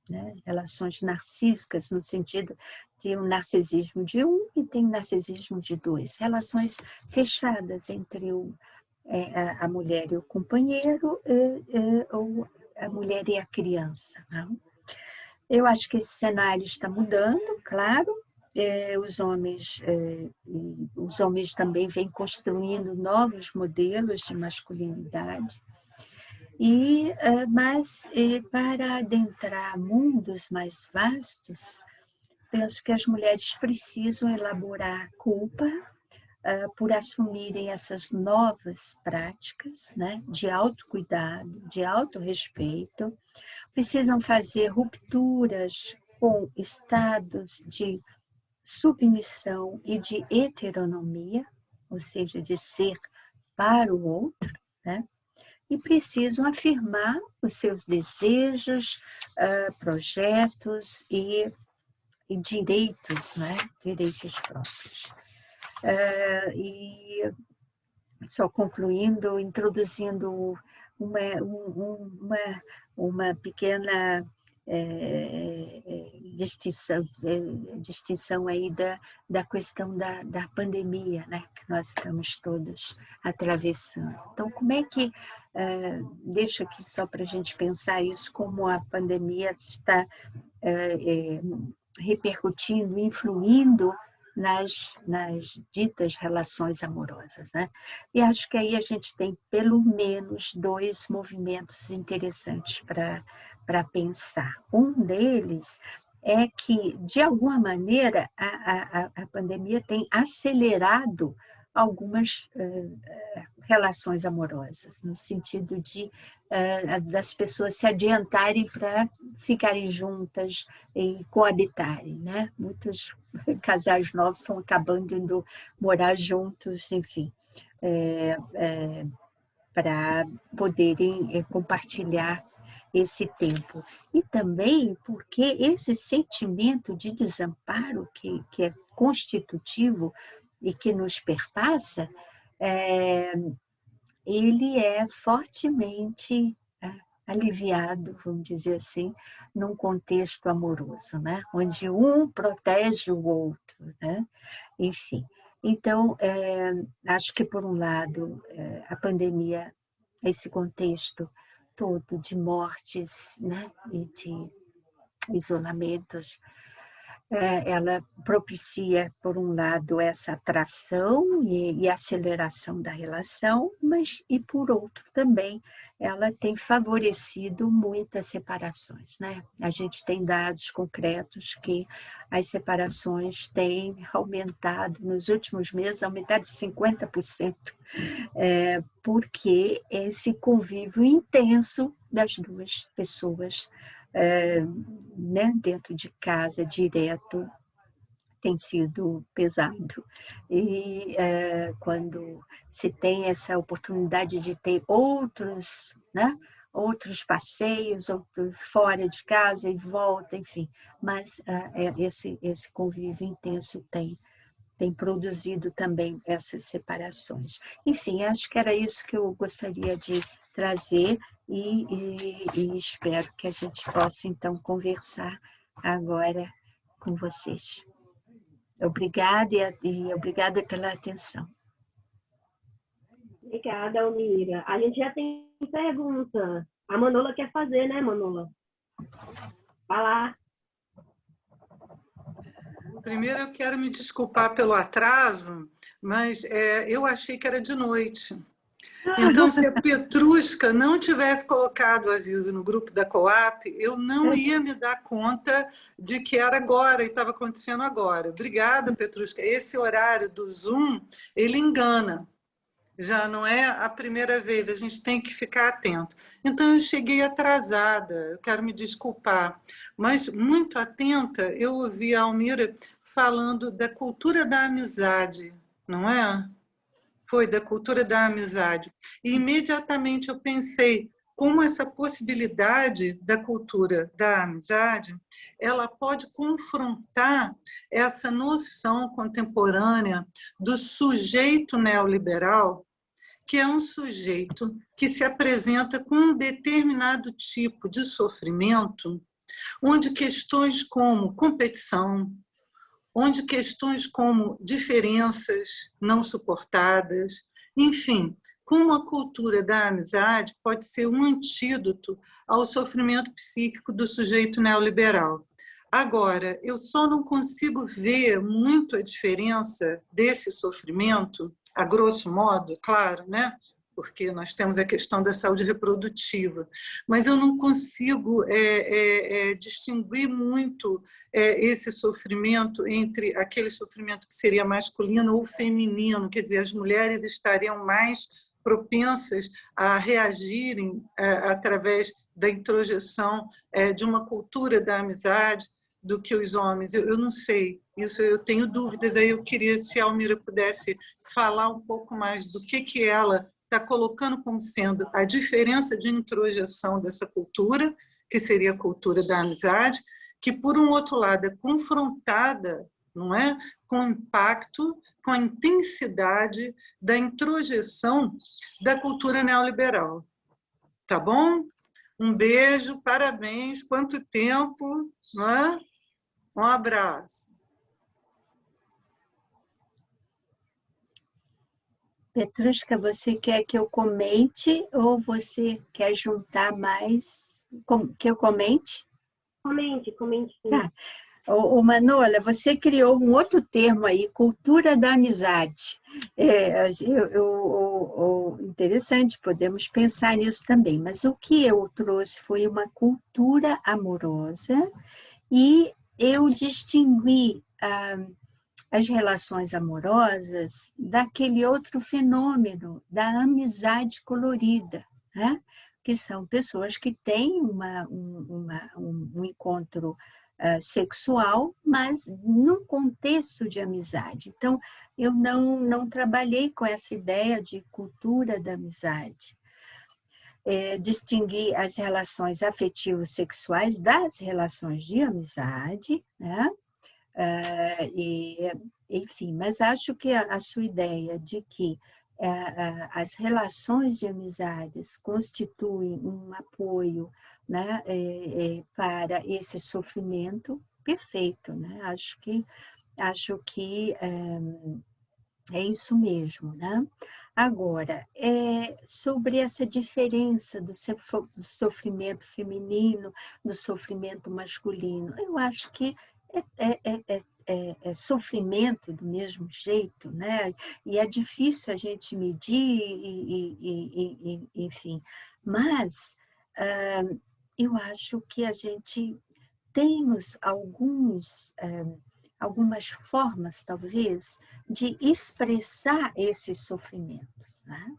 Speaker 3: né, relações narcísicas, no sentido de um narcisismo de um e tem um narcisismo de dois, relações fechadas entre a mulher e o companheiro, ou a mulher e a criança, não? Eu acho que esse cenário está mudando, claro. Os homens também vêm construindo novos modelos de masculinidade. Mas para adentrar mundos mais vastos, penso que as mulheres precisam elaborar culpa por assumirem essas novas práticas, né, de autocuidado, de autorrespeito. Precisam fazer rupturas com estados de submissão e de heteronomia, ou seja, de ser para o outro, né? E precisam afirmar os seus desejos, projetos e direitos, né? Direitos próprios. E só concluindo, introduzindo uma pequena distinção aí da questão da pandemia, né, que nós estamos todos atravessando. Então, como é que, deixo aqui só para a gente pensar isso, como a pandemia está repercutindo, influindo nas ditas relações amorosas, né? E acho que aí a gente tem pelo menos 2 movimentos interessantes para pensar. Um deles é que, de alguma maneira, a pandemia tem acelerado algumas relações amorosas, no sentido de das pessoas se adiantarem para ficarem juntas e coabitarem, né? Muitos casais novos estão acabando indo morar juntos, enfim, para poderem compartilhar esse tempo. E também porque esse sentimento de desamparo que é constitutivo e que nos perpassa, ele é fortemente aliviado, vamos dizer assim, num contexto amoroso, né? Onde um protege o outro, né? Enfim. Então, acho que, por um lado, a pandemia, esse contexto todo de mortes, né? E de isolamentos, ela propicia, por um lado, essa atração e aceleração da relação, mas, e por outro também, ela tem favorecido muitas separações, né? A gente tem dados concretos que as separações têm aumentado, nos últimos meses, aumentaram de 50%, porque esse convívio intenso das duas pessoas, né, dentro de casa, direto, tem sido pesado. E quando se tem essa oportunidade de ter outros, né, outros passeios, fora de casa e volta, enfim, mas esse convívio intenso tem tem produzido também essas separações. Enfim, acho que era isso que eu gostaria de trazer e espero que a gente possa, então, conversar agora com vocês. Obrigada e obrigada pela atenção.
Speaker 1: Obrigada, Almira. A gente já tem pergunta. A Manola quer fazer, né, Manola? Vai lá.
Speaker 4: Primeiro, eu quero me desculpar pelo atraso, mas eu achei que era de noite. Então, se a Petrusca não tivesse colocado o aviso no grupo da Coap, eu não ia me dar conta de que era agora e estava acontecendo agora. Obrigada, Petrusca. Esse horário do Zoom, ele engana. Já não é a primeira vez, a gente tem que ficar atento. Então, eu cheguei atrasada, eu quero me desculpar, mas muito atenta, eu ouvi a Almira falando da cultura da amizade, não é? Foi da cultura da amizade. E imediatamente eu pensei como essa possibilidade da cultura da amizade, ela pode confrontar essa noção contemporânea do sujeito neoliberal, que é um sujeito que se apresenta com um determinado tipo de sofrimento, onde questões como competição, onde questões como diferenças não suportadas, enfim, como a cultura da amizade pode ser um antídoto ao sofrimento psíquico do sujeito neoliberal. Agora, eu só não consigo ver muito a diferença desse sofrimento, a grosso modo, claro, né? Porque nós temos a questão da saúde reprodutiva, mas eu não consigo distinguir muito esse sofrimento entre aquele sofrimento que seria masculino ou feminino, quer dizer, as mulheres estariam mais propensas a reagirem através da introjeção de uma cultura da amizade do que os homens. Eu não sei, isso eu tenho dúvidas, aí eu queria, se a Almira pudesse falar um pouco mais do que ela está colocando como sendo a diferença de introjeção dessa cultura, que seria a cultura da amizade, que, por um outro lado, é confrontada, não é, com o impacto, com a intensidade da introjeção da cultura neoliberal. Tá bom? Um beijo, parabéns, quanto tempo, não é? Um abraço.
Speaker 3: Petrusca, você quer que eu comente ou você quer juntar mais? Que eu comente?
Speaker 1: Comente.
Speaker 3: Tá. Ô, Manola, você criou um outro termo aí, cultura da amizade. Interessante, podemos pensar nisso também, mas o que eu trouxe foi uma cultura amorosa e eu distingui as relações amorosas daquele outro fenômeno, da amizade colorida, né? Que são pessoas que têm um encontro sexual, mas num contexto de amizade. Então, eu não trabalhei com essa ideia de cultura da amizade. Distinguir as relações afetivo-sexuais das relações de amizade, né? Enfim, mas acho que a sua ideia de que as relações de amizades constituem um apoio, né, para esse sofrimento, perfeito, né? Acho que é isso mesmo, né? Agora, sobre essa diferença do sofrimento feminino, do sofrimento masculino, eu acho que é sofrimento do mesmo jeito, né? E é difícil a gente medir, enfim. Mas eu acho que a gente temos algumas formas, talvez, de expressar esses sofrimentos, né?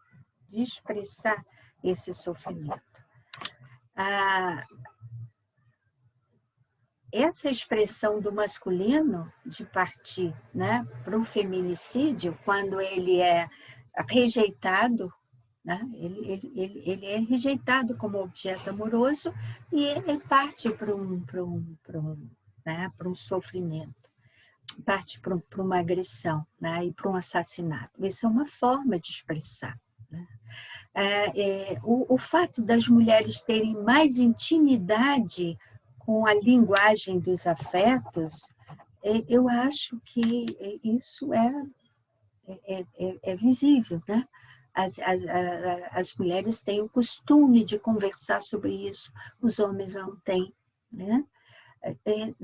Speaker 3: De expressar esse sofrimento. Essa expressão do masculino de partir, né, para o feminicídio, quando ele é rejeitado, né, ele é rejeitado como objeto amoroso e ele parte para um sofrimento. parte para uma agressão, né? E para um assassinato. Isso é uma forma de expressar, né? O fato das mulheres terem mais intimidade com a linguagem dos afetos, eu acho que isso é visível, né? As mulheres têm o costume de conversar sobre isso, os homens não têm, né? Eu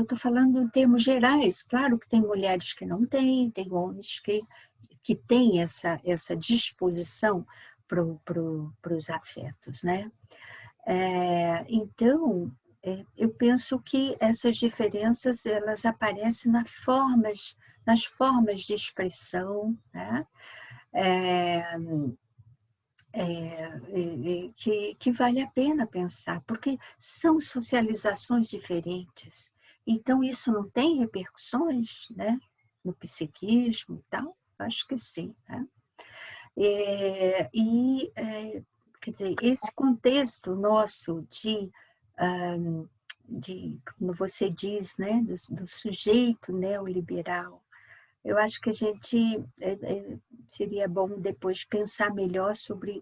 Speaker 3: estou falando em termos gerais, claro que tem mulheres que não têm, tem homens que têm essa disposição para os afetos, né? Então, eu penso que essas diferenças elas aparecem nas formas de expressão, né? Que vale a pena pensar, porque são socializações diferentes. Então, isso não tem repercussões, né, no psiquismo e tal? Acho que sim, né? Quer dizer, esse contexto nosso como você diz, né, do sujeito neoliberal, eu acho que a gente seria bom depois pensar melhor sobre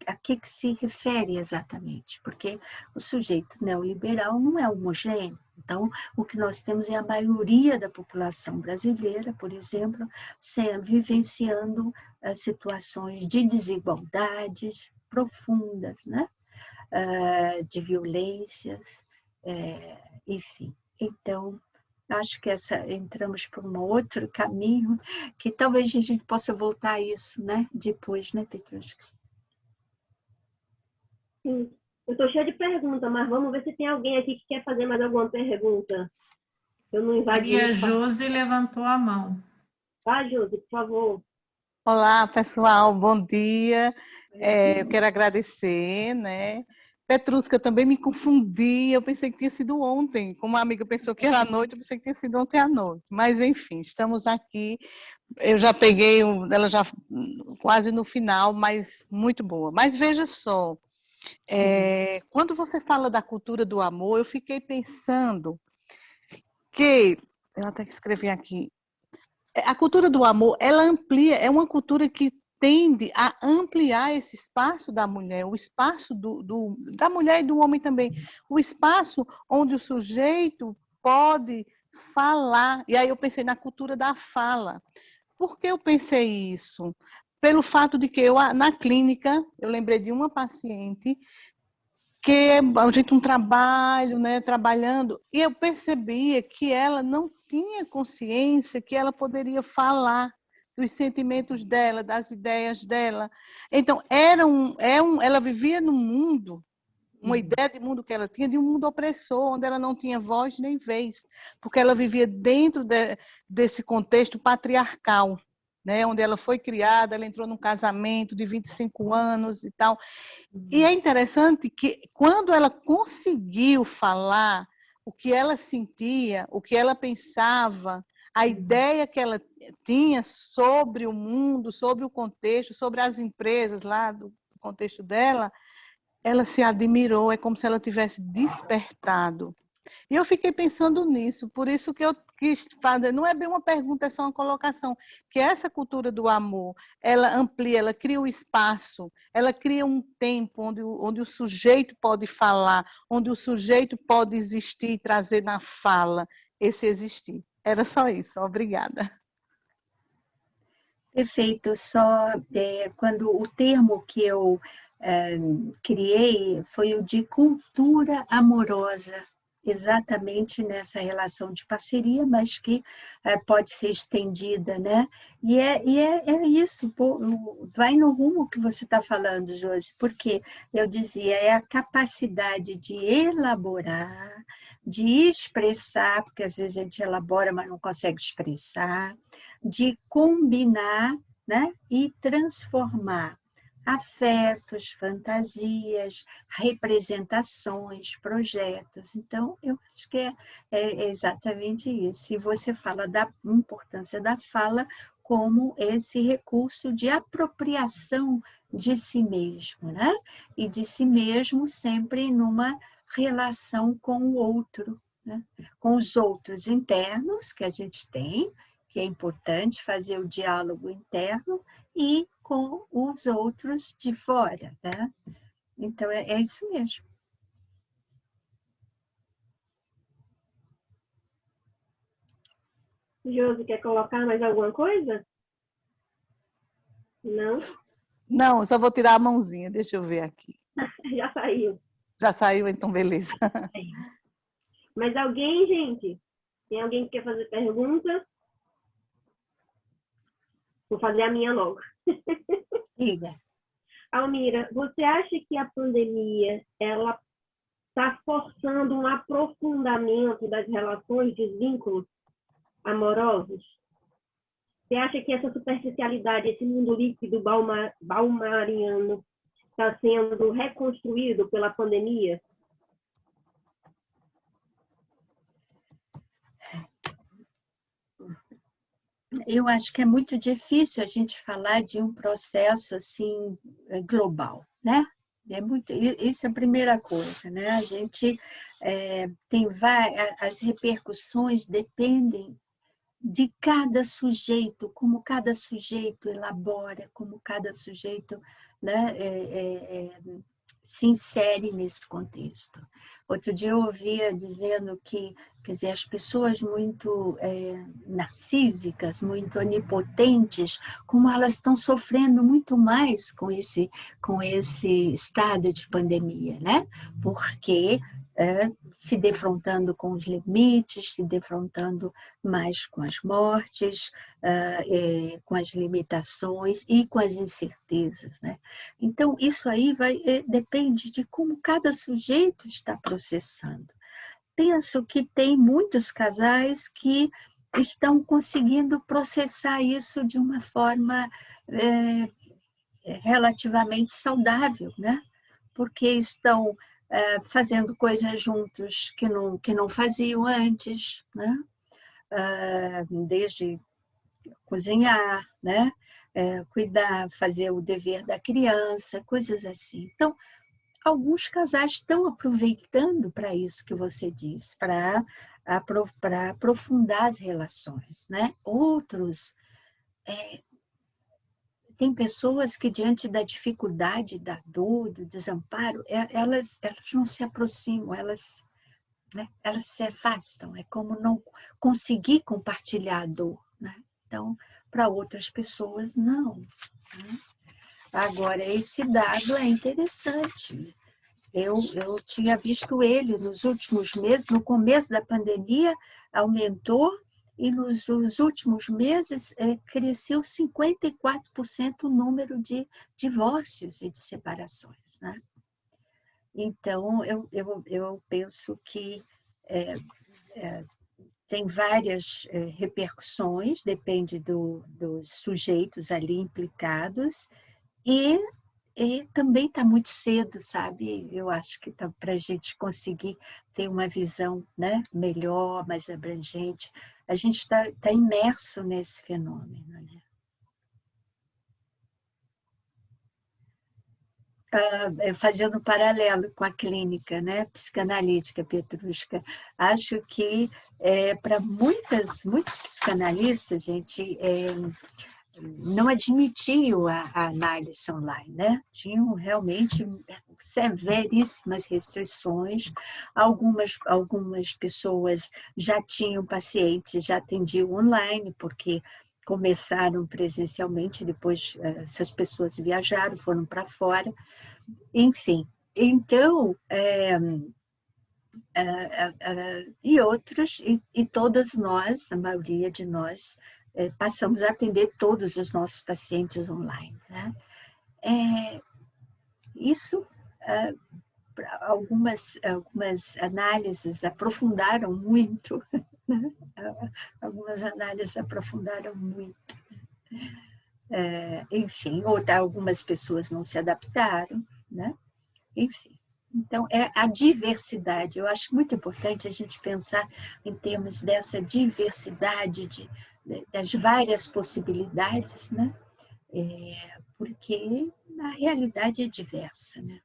Speaker 3: a que se refere exatamente, porque o sujeito neoliberal não é homogêneo. Então, o que nós temos é a maioria da população brasileira, por exemplo, vivenciando situações de desigualdades profundas, né? De violências, enfim. Então, acho que entramos por um outro caminho, que talvez a gente possa voltar a isso, né? Depois, né, Petrushka?
Speaker 1: Sim. Eu estou cheia de perguntas, mas vamos ver se tem alguém aqui que quer fazer mais alguma pergunta. Eu não invadi.
Speaker 2: Maria Josi levantou a mão.
Speaker 1: Tá, Josi, por favor.
Speaker 5: Olá, pessoal, bom dia. Eu quero agradecer, né? Petrushka, eu também me confundi, eu pensei que tinha sido ontem. Como a amiga pensou que era à noite, eu pensei que tinha sido ontem à noite. Mas, enfim, estamos aqui. Eu já peguei ela já quase no final, mas muito boa. Mas veja só, quando você fala da cultura do amor, eu fiquei pensando que, eu até que escrevi aqui, a cultura do amor, ela amplia, é uma cultura que tende a ampliar esse espaço da mulher, o espaço da mulher e do homem também, o espaço onde o sujeito pode falar. E aí eu pensei na cultura da fala. Por que eu pensei isso? Pelo fato de que na clínica, eu lembrei de uma paciente que a gente um trabalho, né, trabalhando, e eu percebia que ela não tinha consciência que ela poderia falar dos sentimentos dela, das ideias dela. Então, ela vivia num mundo, uma ideia de mundo que ela tinha, de um mundo opressor, onde ela não tinha voz nem vez, porque ela vivia dentro desse contexto patriarcal, né, onde ela foi criada, ela entrou num casamento de 25 anos e tal. E é interessante que quando ela conseguiu falar o que ela sentia, o que ela pensava, a ideia que ela tinha sobre o mundo, sobre o contexto, sobre as empresas lá do contexto dela, ela se admirou, é como se ela tivesse despertado. E eu fiquei pensando nisso, por isso que eu quis fazer, não é bem uma pergunta, é só uma colocação, que essa cultura do amor, ela amplia, ela cria um espaço, ela cria um tempo onde o sujeito pode falar, onde o sujeito pode existir e trazer na fala esse existir. Era só isso, obrigada.
Speaker 3: Perfeito, só quando o termo que eu criei foi o de cultura amorosa, exatamente nessa relação de parceria, mas que pode ser estendida, né? E é isso, vai no rumo que você está falando, Josi, porque eu dizia, é a capacidade de elaborar, de expressar, porque às vezes a gente elabora, mas não consegue expressar, de combinar, né? E transformar afetos, fantasias, representações, projetos. Então, eu acho que é exatamente isso. E você fala da importância da fala como esse recurso de apropriação de si mesmo, né? E de si mesmo sempre numa relação com o outro, né? Com os outros internos que a gente tem, que é importante fazer o diálogo interno, e com os outros de fora, né? Então, é isso mesmo.
Speaker 1: Josi, quer colocar mais alguma coisa? Não?
Speaker 5: Não, só vou tirar a mãozinha, deixa eu ver aqui.
Speaker 1: Já saiu.
Speaker 5: Já saiu, então beleza.
Speaker 1: Mas alguém, gente? Tem alguém que quer fazer pergunta? Vou fazer a minha logo.
Speaker 3: Diga.
Speaker 1: Almira, você acha que a pandemia ela está forçando um aprofundamento das relações de vínculos amorosos? Você acha que essa superficialidade, esse mundo líquido balmariano, está sendo reconstruído pela pandemia?
Speaker 3: Eu acho que é muito difícil a gente falar de um processo assim global, né? Isso é a primeira coisa, né? A gente as repercussões dependem de cada sujeito, como cada sujeito elabora, como cada sujeito, né, se insere nesse contexto. Outro dia eu ouvia dizendo que, quer dizer, as pessoas muito narcísicas, muito onipotentes, como elas estão sofrendo muito mais com esse estado de pandemia, né? Porque se defrontando com os limites, se defrontando mais com as mortes, com as limitações e com as incertezas, né? Então, isso aí depende de como cada sujeito está processando. Penso que tem muitos casais que estão conseguindo processar isso de uma forma relativamente saudável, né? Porque estão fazendo coisas juntos que não faziam antes, né? Desde cozinhar, né? Cuidar, fazer o dever da criança, coisas assim. Então, alguns casais estão aproveitando para isso que você diz, para aprofundar as relações, né? Outros, tem pessoas que diante da dificuldade, da dor, do desamparo, elas não se aproximam, né? Elas se afastam, é como não conseguir compartilhar a dor, né? Então, para outras pessoas, não. Né? Agora, esse dado é interessante. Eu tinha visto ele nos últimos meses, no começo da pandemia, aumentou, e nos últimos meses cresceu 54% o número de divórcios e de separações, né? Então, eu penso que tem várias repercussões, depende dos sujeitos ali implicados, e também está muito cedo, sabe? Eu acho que para a gente conseguir ter uma visão, né, melhor, mais abrangente, a gente está imerso nesse fenômeno, né? Fazendo um paralelo com a clínica, né, psicanalítica, Petrushka, acho que para muitos psicanalistas, gente, não admitiam a análise online, né? Tinham realmente severíssimas restrições. Algumas pessoas já tinham pacientes, já atendiam online, porque começaram presencialmente, depois essas pessoas viajaram, foram para fora, enfim. Então, e outros, e todas nós, a maioria de nós, passamos a atender todos os nossos pacientes online, né? Isso, algumas análises aprofundaram muito, né? Algumas análises aprofundaram muito. Enfim, algumas pessoas não se adaptaram, né? Enfim. Então, é a diversidade. Eu acho muito importante a gente pensar em termos dessa diversidade, das várias possibilidades, né? Porque a realidade é diversa, né?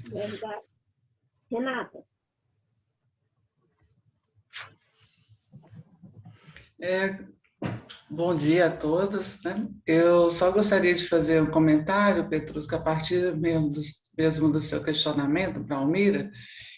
Speaker 1: Verdade. Renata?
Speaker 6: Bom dia a todos, né? Eu só gostaria de fazer um comentário, Petrusca, a partir mesmo do seu questionamento para a Almira,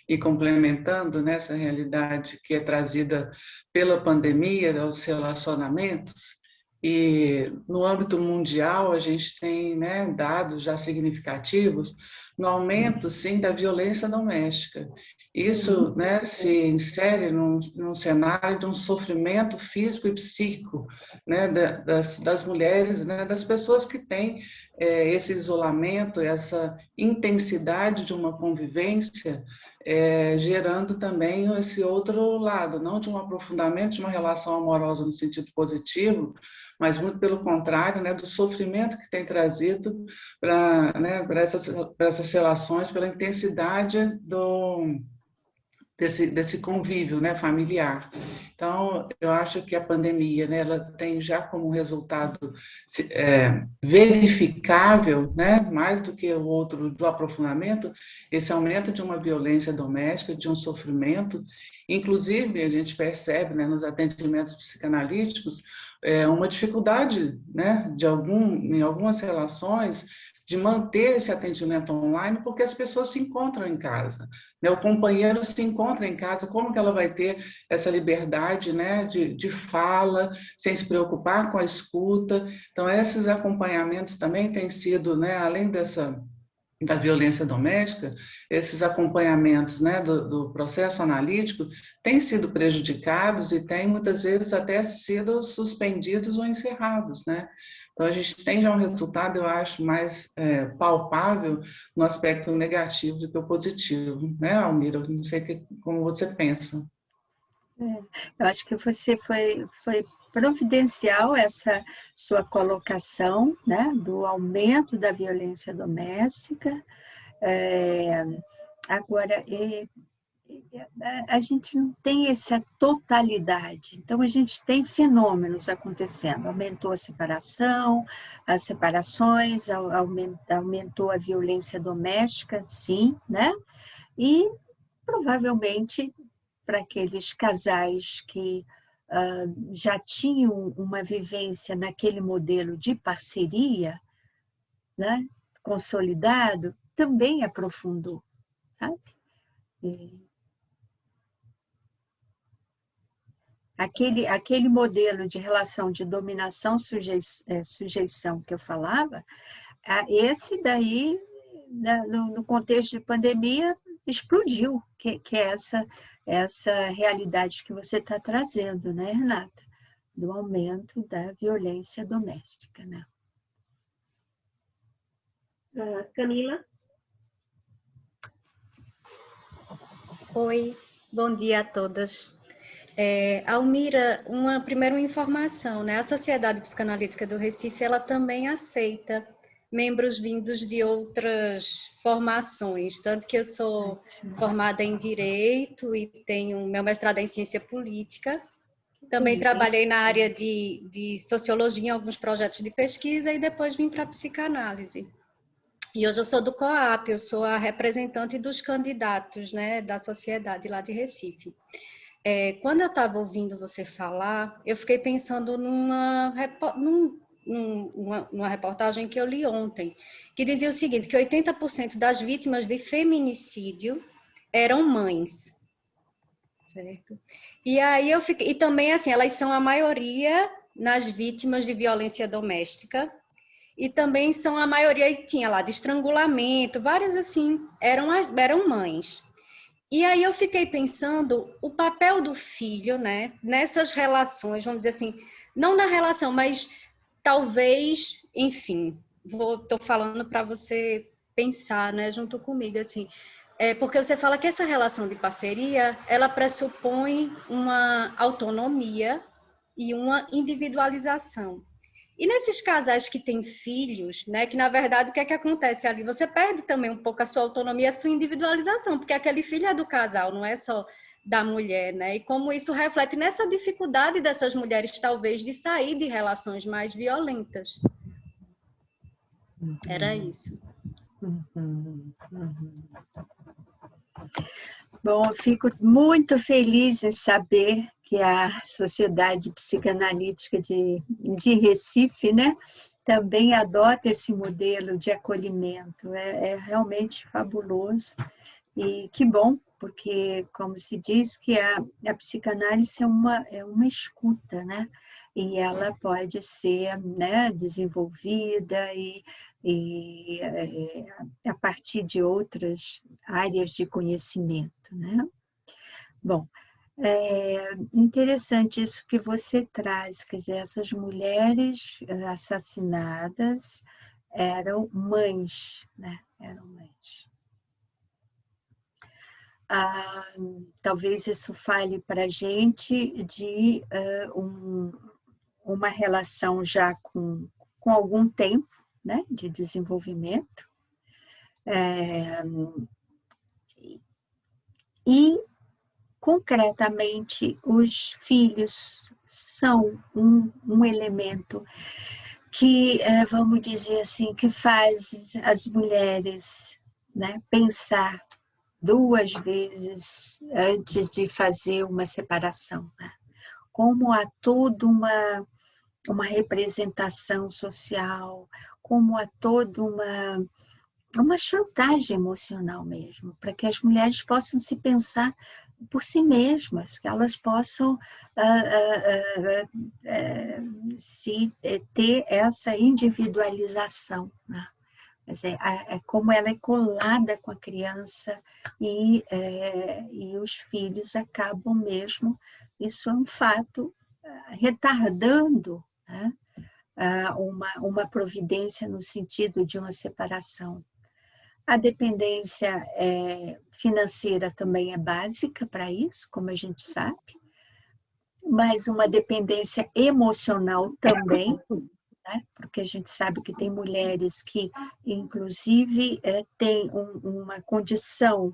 Speaker 6: e complementando nessa realidade que é trazida pela pandemia, aos relacionamentos, e no âmbito mundial a gente tem, né, dados já significativos no aumento, sim, da violência doméstica. Isso, né, se insere num cenário de um sofrimento físico e psíquico, né, das mulheres, né, das pessoas que têm esse isolamento, essa intensidade de uma convivência, gerando também esse outro lado, não de um aprofundamento de uma relação amorosa no sentido positivo, mas muito pelo contrário, né, do sofrimento que tem trazido para, né, para essas relações, pela intensidade desse convívio, né, familiar. Então, eu acho que a pandemia, né, ela tem já como resultado verificável, né, mais do que o outro do aprofundamento, esse aumento de uma violência doméstica, de um sofrimento. Inclusive, a gente percebe, né, nos atendimentos psicanalíticos, uma dificuldade, né, em algumas relações, de manter esse atendimento online, porque as pessoas se encontram em casa, né? O companheiro se encontra em casa, como que ela vai ter essa liberdade, né, de fala, sem se preocupar com a escuta? Então, esses acompanhamentos também têm sido, né, além da violência doméstica, esses acompanhamentos, né, do processo analítico têm sido prejudicados e têm, muitas vezes, até sido suspendidos ou encerrados, né? Então, a gente tem já um resultado, eu acho, mais palpável no aspecto negativo do que o positivo, né, Almira? Eu não sei como você pensa.
Speaker 3: Eu acho que você foi providencial essa sua colocação, né, do aumento da violência doméstica. Agora, a gente não tem essa totalidade, então a gente tem fenômenos acontecendo, aumentou a separação, as separações, aumentou a violência doméstica, sim, né? E provavelmente para aqueles casais que já tinham uma vivência naquele modelo de parceria, né, consolidado, também aprofundou, sabe? Aquele modelo de relação de dominação, sujeição que eu falava, esse daí, no contexto de pandemia, explodiu, que é essa realidade que você está trazendo, né, Renata? Do aumento da violência doméstica, né?
Speaker 1: Camila?
Speaker 7: Oi, bom dia a todas. Almira, primeira informação, né? A Sociedade Psicanalítica do Recife, ela também aceita membros vindos de outras formações, tanto que eu sou formada em Direito e tenho meu mestrado em Ciência Política. Também trabalhei na área de Sociologia em alguns projetos de pesquisa e depois vim para a Psicanálise. E hoje eu sou do COAP, eu sou a representante dos candidatos, né, da sociedade lá de Recife. Quando eu estava ouvindo você falar, eu fiquei pensando numa reportagem que eu li ontem, que dizia o seguinte, que 80% das vítimas de feminicídio eram mães, certo? E aí eu fiquei, e também assim, elas são a maioria nas vítimas de violência doméstica, e também são a maioria, e tinha lá de estrangulamento, várias assim, eram mães. E aí eu fiquei pensando o papel do filho, né, nessas relações, vamos dizer assim, não na relação, mas talvez, enfim, estou falando para você pensar, né, junto comigo, assim, porque você fala que essa relação de parceria, ela pressupõe uma autonomia e uma individualização. E nesses casais que têm filhos, né, que na verdade o que é que acontece ali? Você perde também um pouco a sua autonomia, a sua individualização, porque aquele filho é do casal, não é só da mulher, né? E como isso reflete nessa dificuldade dessas mulheres, talvez, de sair de relações mais violentas. Era isso.
Speaker 3: Bom, eu fico muito feliz em saber que a Sociedade Psicanalítica de Recife, né, também adota esse modelo de acolhimento. É realmente fabuloso. E que bom, porque, como se diz, que a psicanálise é uma escuta, né? E ela pode ser, né, desenvolvida e a partir de outras áreas de conhecimento, né? Bom, é interessante isso que você traz, quer dizer, essas mulheres assassinadas eram mães, né? Eram mães. Talvez isso fale para a gente de uma relação já com algum tempo, né, de desenvolvimento. E, concretamente, os filhos são um elemento que, vamos dizer assim, que faz as mulheres, né, pensar 2 vezes antes de fazer uma separação, né? Como há toda uma representação social, como há toda uma chantagem emocional mesmo, para que as mulheres possam se pensar por si mesmas, que elas possam ter essa individualização, né? Como ela é colada com a criança e os filhos acabam mesmo, isso é um fato, retardando, né, uma providência no sentido de uma separação. A dependência financeira também é básica para isso, como a gente sabe, mas uma dependência emocional também, né? Porque a gente sabe que tem mulheres que, inclusive, têm uma condição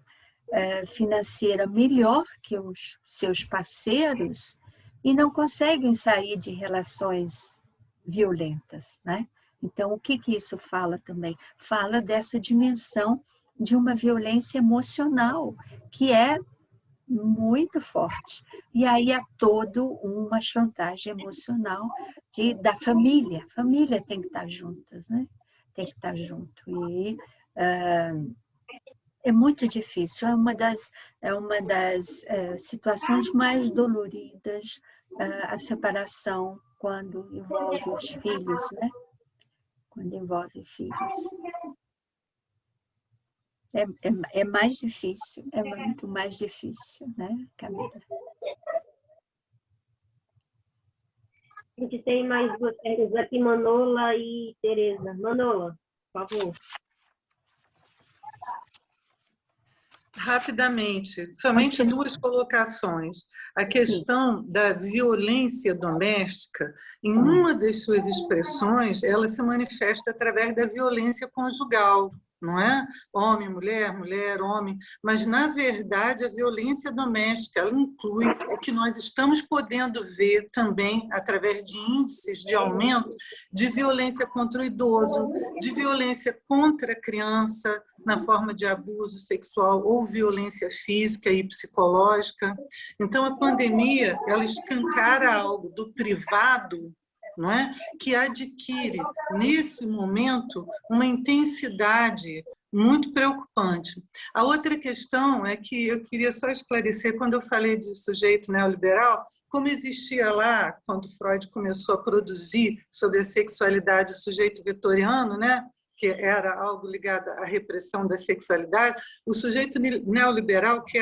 Speaker 3: financeira melhor que os seus parceiros e não conseguem sair de relações violentas, né? Então, o que isso fala também? Fala dessa dimensão de uma violência emocional, que é muito forte. E aí há toda uma chantagem emocional da família. A família tem que estar juntas, né? Tem que estar junto. E é muito difícil. É uma das situações mais doloridas, a separação quando envolve os filhos, né? Quando envolve filhos. É mais difícil, é muito mais difícil, né, Camila?
Speaker 1: A gente tem mais 2 perguntas aqui, Manola e Tereza. Manola, por favor.
Speaker 4: Rapidamente, somente 2 colocações. A questão da violência doméstica, em uma das suas expressões, ela se manifesta através da violência conjugal, não é? Homem, mulher, mulher, homem. Mas, na verdade, a violência doméstica, ela inclui o que nós estamos podendo ver também através de índices de aumento de violência contra o idoso, de violência contra a criança, na forma de abuso sexual ou violência física e psicológica. Então, a pandemia, ela escancara algo do privado, não é? Que adquire, nesse momento, uma intensidade muito preocupante. A outra questão é que eu queria só esclarecer, quando eu falei de sujeito neoliberal, como existia lá, quando Freud começou a produzir sobre a sexualidade do sujeito vitoriano, né? Que era algo ligado à repressão da sexualidade, o sujeito neoliberal, que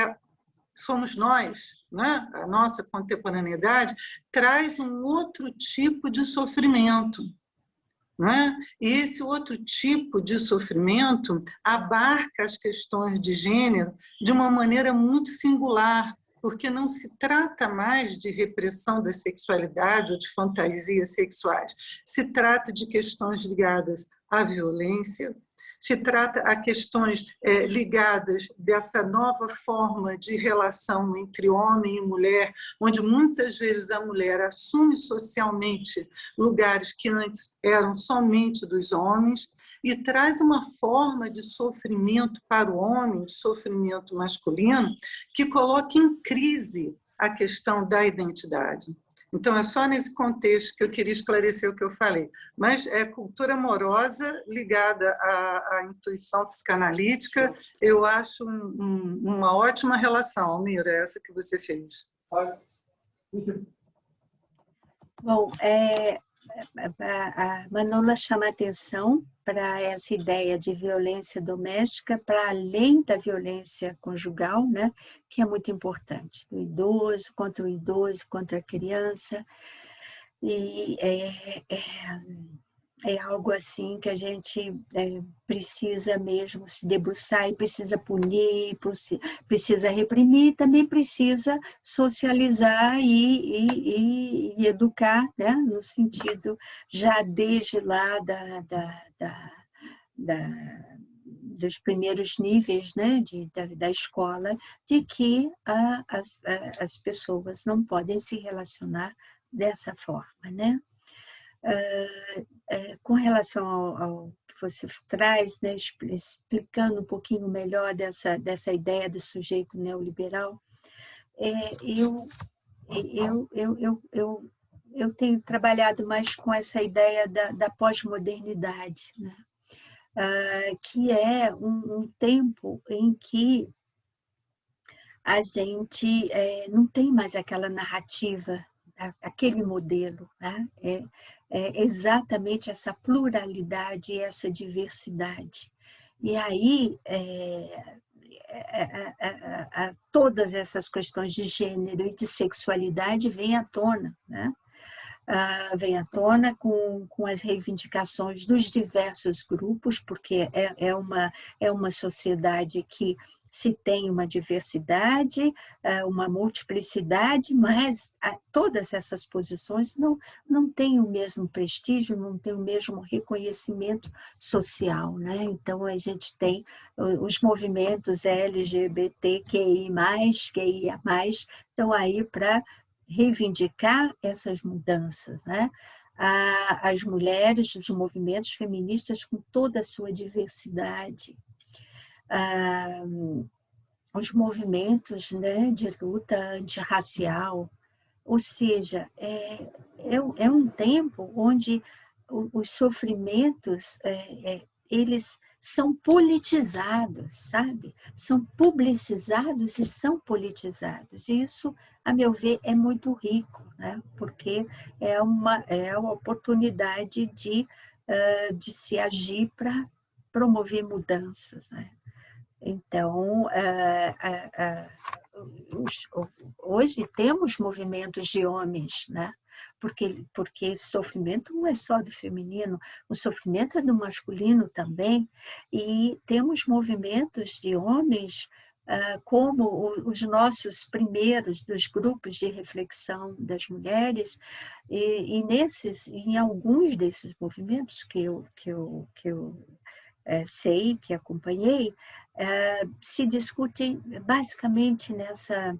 Speaker 4: somos nós, né? A nossa contemporaneidade, traz um outro tipo de sofrimento. Né? E esse outro tipo de sofrimento abarca as questões de gênero de uma maneira muito singular, porque não se trata mais de repressão da sexualidade ou de fantasias sexuais, se trata de questões ligadas à violência, se trata a questões ligadas dessa nova forma de relação entre homem e mulher, onde muitas vezes a mulher assume socialmente lugares que antes eram somente dos homens e traz uma forma de sofrimento para o homem, de sofrimento masculino, que coloca em crise a questão da identidade. Então, é só nesse contexto que eu queria esclarecer o que eu falei. Mas é cultura amorosa ligada à intuição psicanalítica, eu acho uma ótima relação, Almira, essa que você fez.
Speaker 3: Bom, a Manola chama atenção para essa ideia de violência doméstica, para além da violência conjugal, né, que é muito importante, do idoso, contra a criança, e é algo assim que a gente precisa mesmo se debruçar e precisa punir, precisa reprimir, também precisa socializar e educar, né? No sentido já desde lá dos primeiros níveis, né? Da escola, de que as pessoas não podem se relacionar dessa forma, né? Com relação ao que você traz, né, explicando um pouquinho melhor dessa ideia do sujeito neoliberal, eu tenho trabalhado mais com essa ideia da pós-modernidade, né? Que é um tempo em que a gente não tem mais aquela narrativa, aquele modelo, né? É exatamente essa pluralidade e essa diversidade. E aí, todas essas questões de gênero e de sexualidade vêm à tona, né? Vem à tona com as reivindicações dos diversos grupos, porque é uma sociedade que se tem uma diversidade, uma multiplicidade, mas todas essas posições não têm o mesmo prestígio, não têm o mesmo reconhecimento social, né? Então, a gente tem os movimentos LGBTQI+, QIA+, estão aí para reivindicar essas mudanças, né? As mulheres, os movimentos feministas com toda a sua diversidade, os movimentos, né, de luta antirracial, ou seja, é um tempo onde os sofrimentos eles são politizados, sabe? São publicizados e são politizados. E isso, a meu ver, é muito rico, né? Porque é uma oportunidade de se agir para promover mudanças, né? Então, hoje temos movimentos de homens, né? Porque esse sofrimento não é só do feminino, o sofrimento é do masculino também, e temos movimentos de homens como os nossos primeiros dos grupos de reflexão das mulheres, e em alguns desses movimentos que eu sei, que acompanhei, se discute basicamente nessa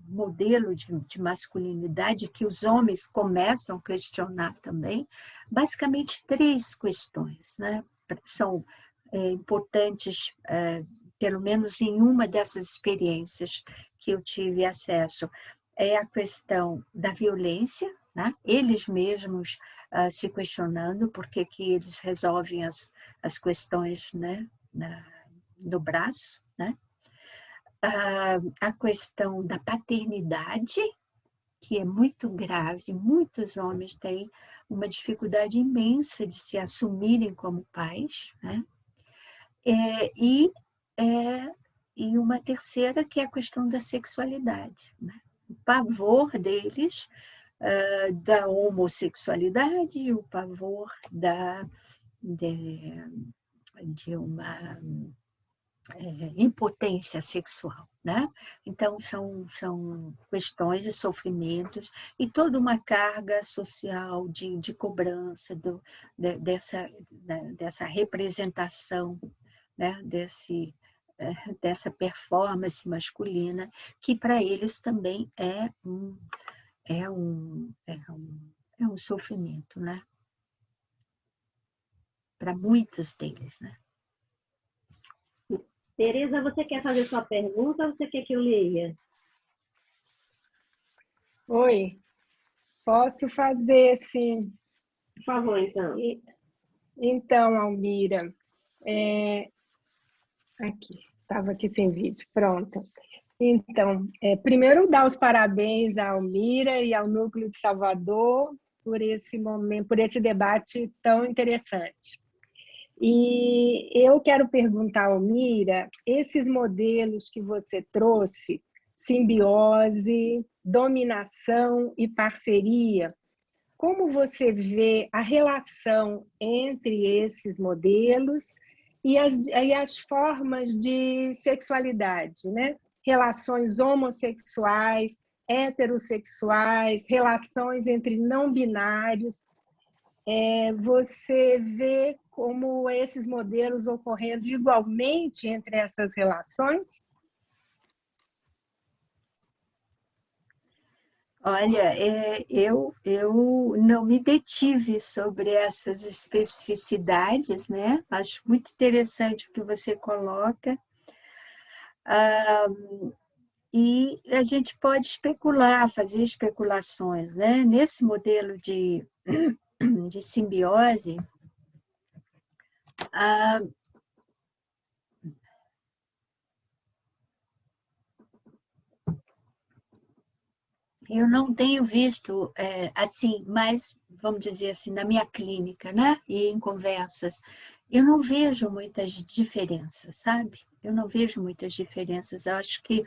Speaker 3: modelo de masculinidade que os homens começam a questionar também, basicamente 3 questões, né? São importantes, pelo menos em uma dessas experiências que eu tive acesso, é a questão da violência, né? Eles mesmos se questionando por que eles resolvem as questões, né, no braço, né? A questão da paternidade, que é muito grave, muitos homens têm uma dificuldade imensa de se assumirem como pais, né? E uma terceira, que é a questão da sexualidade, né? O pavor deles da homossexualidade, o pavor de uma impotência sexual, né? Então, são questões e sofrimentos e toda uma carga social de cobrança dessa representação, né? Dessa performance masculina, que para eles também é um sofrimento, né? Para muitos deles, né?
Speaker 1: Tereza, você quer fazer sua pergunta ou você quer que eu leia?
Speaker 8: Oi, posso fazer sim.
Speaker 1: Por favor, então.
Speaker 8: Então, Almira, aqui, estava aqui sem vídeo, pronto. Então, primeiro dar os parabéns à Almira e ao Núcleo de Salvador por esse momento, por esse debate tão interessante. E eu quero perguntar, Almira, esses modelos que você trouxe, simbiose, dominação e parceria, como você vê a relação entre esses modelos e as formas de sexualidade, né? Relações homossexuais, heterossexuais, relações entre não binários. Você vê como esses modelos ocorrendo igualmente entre essas relações?
Speaker 3: Olha, eu não me detive sobre essas especificidades, né? Acho muito interessante o que você coloca. E a gente pode especular, fazer especulações, né? Nesse modelo de simbiose, eu não tenho visto, assim, mas, vamos dizer assim, na minha clínica, né? E em conversas, eu não vejo muitas diferenças, sabe? Eu não vejo muitas diferenças. Eu acho que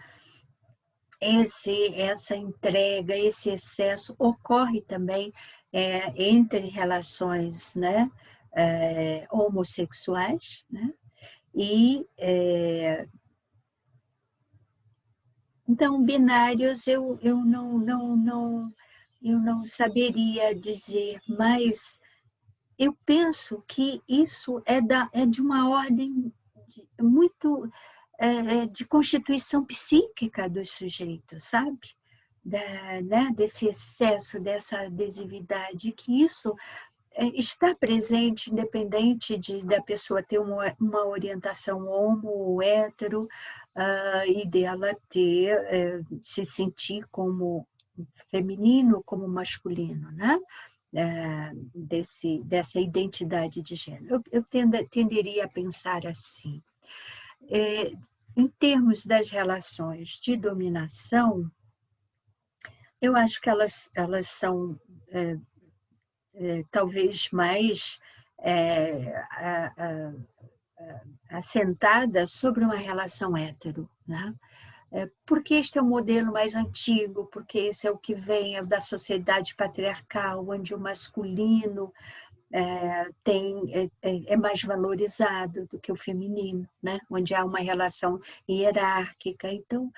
Speaker 3: essa entrega, esse excesso ocorre também entre relações, né? Homossexuais, né? E então, binários eu não saberia dizer, mas eu penso que isso é de uma ordem muito de constituição psíquica dos sujeitos, sabe? Né? Desse excesso, dessa adesividade, que isso está presente, independente da pessoa ter uma orientação homo ou hétero, e dela se sentir como feminino, como masculino, né? Dessa identidade de gênero. Eu tenderia a pensar assim. Em termos das relações de dominação, eu acho que elas são talvez mais assentada sobre uma relação hétero, né? Porque este é o modelo mais antigo, porque esse é o que vem da sociedade patriarcal, onde o masculino é mais valorizado do que o feminino, né? Onde há uma relação hierárquica. Então,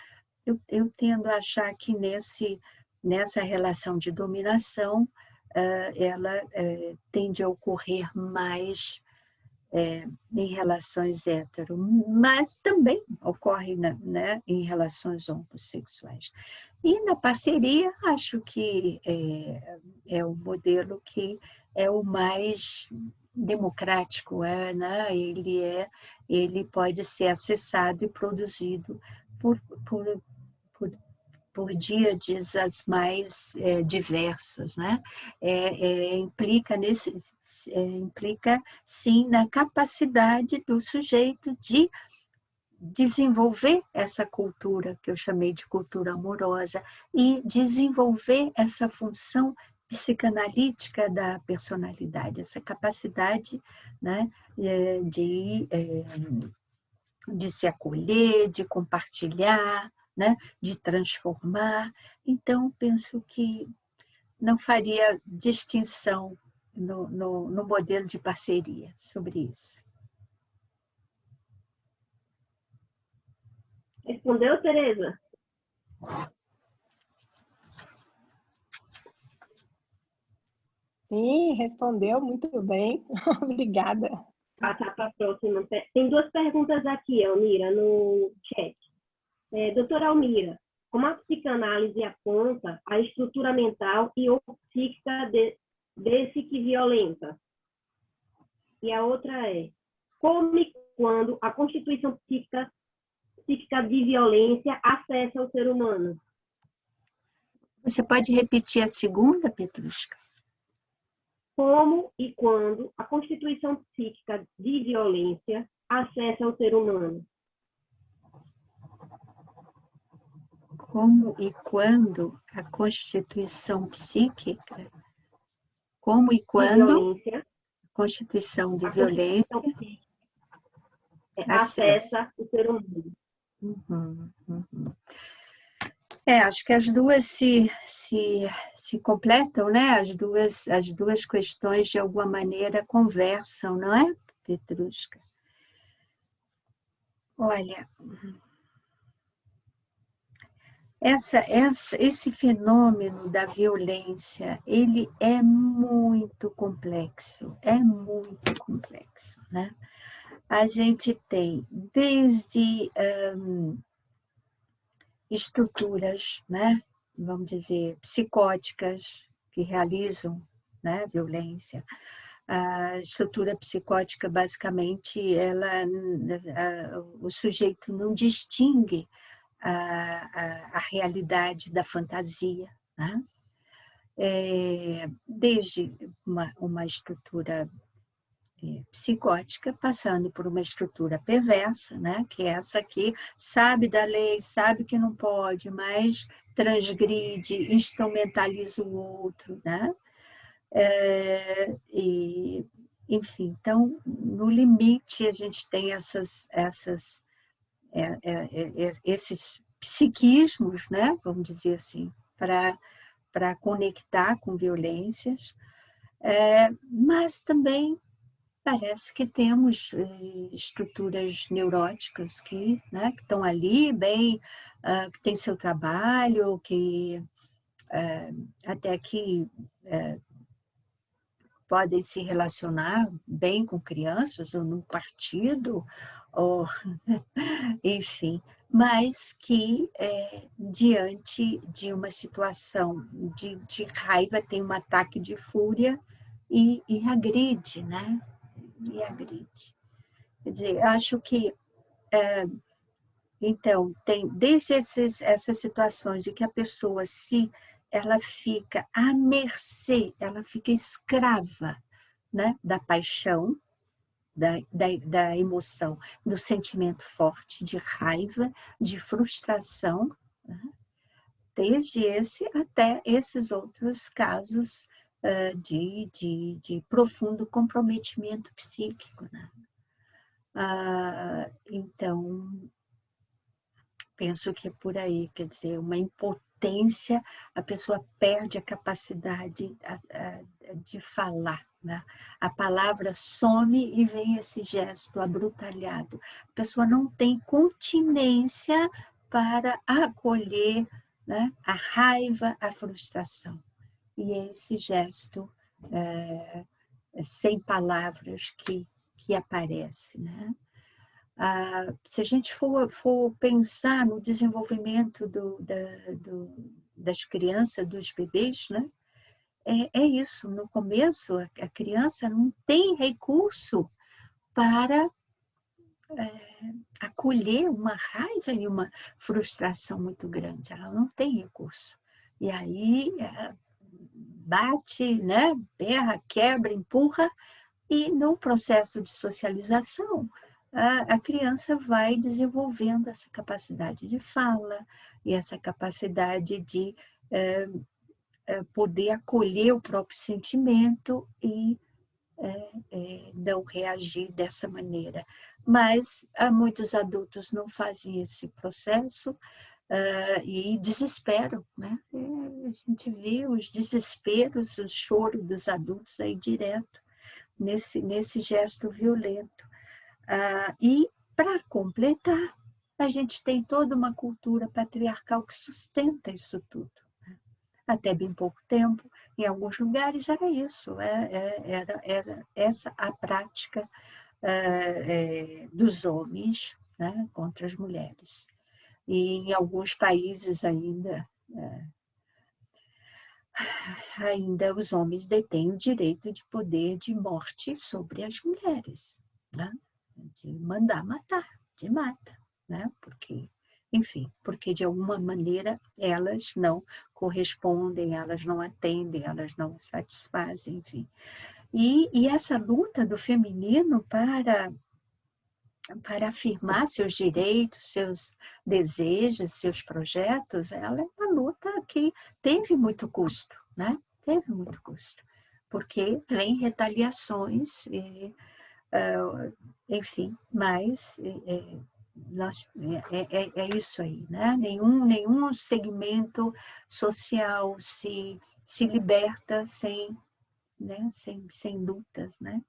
Speaker 3: eu tendo a achar que nessa relação de dominação, ela tende a ocorrer mais em relações hétero, mas também ocorre né, em relações homossexuais. E na parceria, acho que é o modelo que é o mais democrático, né? Ele pode ser acessado e produzido por díades as mais diversas, né? Implica sim na capacidade do sujeito de desenvolver essa cultura que eu chamei de cultura amorosa e desenvolver essa função psicanalítica da personalidade, essa capacidade, né, de se acolher, de compartilhar, né, de transformar. Então, penso que não faria distinção no modelo de parceria sobre isso.
Speaker 1: Respondeu, Tereza?
Speaker 8: Sim, respondeu muito bem. Obrigada.
Speaker 1: Passar para a próxima. Tem duas perguntas aqui, Almira, no chat. Doutora Almira, como a psicanálise aponta a estrutura mental e ou psíquica desse que violenta? E a outra é, como e quando a constituição psíquica de violência acessa o ser humano?
Speaker 3: Você pode repetir a segunda, Petrushka?
Speaker 1: Como e quando a constituição psíquica de violência acessa o ser humano?
Speaker 3: Como e quando a constituição psíquica, como e quando a constituição de violência
Speaker 1: acessa o ser humano.
Speaker 3: Acho que as duas se completam, né? As duas questões, de alguma maneira, conversam, não é, Petrushka? Olha, esse fenômeno da violência, ele é muito complexo, né? A gente tem desde estruturas, né, vamos dizer, psicóticas que realizam, né, violência. A estrutura psicótica, basicamente, o sujeito não distingue a realidade da fantasia, né? Desde uma estrutura psicótica, passando por uma estrutura perversa, né? Que é essa aqui, sabe da lei, sabe que não pode, mas transgride, instrumentaliza o outro, né? Enfim, então, no limite, a gente tem esses psiquismos, né? Vamos dizer assim, para conectar com violências, mas também parece que temos estruturas neuróticas que, né, que estão ali bem, que têm seu trabalho, que até que podem se relacionar bem com crianças, ou num partido, ou, enfim, mas que, diante de uma situação de raiva, tem um ataque de fúria e agride, né? E agride. Quer dizer, acho que, então, tem desde essas situações de que a pessoa, ela fica à mercê, ela fica escrava, né, da paixão, da emoção, do sentimento forte de raiva, de frustração, né? Desde esse até esses outros casos de profundo comprometimento psíquico, né? Então, penso que é por aí, quer dizer, uma impotência, a pessoa perde a capacidade de falar, né? A palavra some e vem esse gesto abrutalhado. A pessoa não tem continência para acolher, né, a raiva, a frustração. E é esse gesto sem palavras que aparece, né? Se a gente for pensar no desenvolvimento das crianças, dos bebês, né? É isso, no começo a criança não tem recurso para acolher uma raiva e uma frustração muito grande, ela não tem recurso. E aí bate, né? Berra, quebra, empurra, e no processo de socialização, a criança vai desenvolvendo essa capacidade de fala e essa capacidade de poder acolher o próprio sentimento e não reagir dessa maneira. Mas muitos adultos não fazem esse processo e desesperam, né? A gente vê os desesperos, o choro dos adultos aí direto nesse gesto violento. E, para completar, a gente tem toda uma cultura patriarcal que sustenta isso tudo. Até bem pouco tempo, em alguns lugares era isso, era essa a prática dos homens, né, contra as mulheres. E em alguns países ainda os homens detêm o direito de poder de morte sobre as mulheres, né? De mandar matar, de mata, né? Porque enfim, porque de alguma maneira elas não correspondem, elas não atendem, elas não satisfazem, enfim. E essa luta do feminino para afirmar seus direitos, seus desejos, seus projetos, ela é uma luta que teve muito custo, né? Teve muito custo, porque vem retaliações, enfim, mas é isso aí, né? Nenhum segmento social se liberta sem, né? sem lutas, né?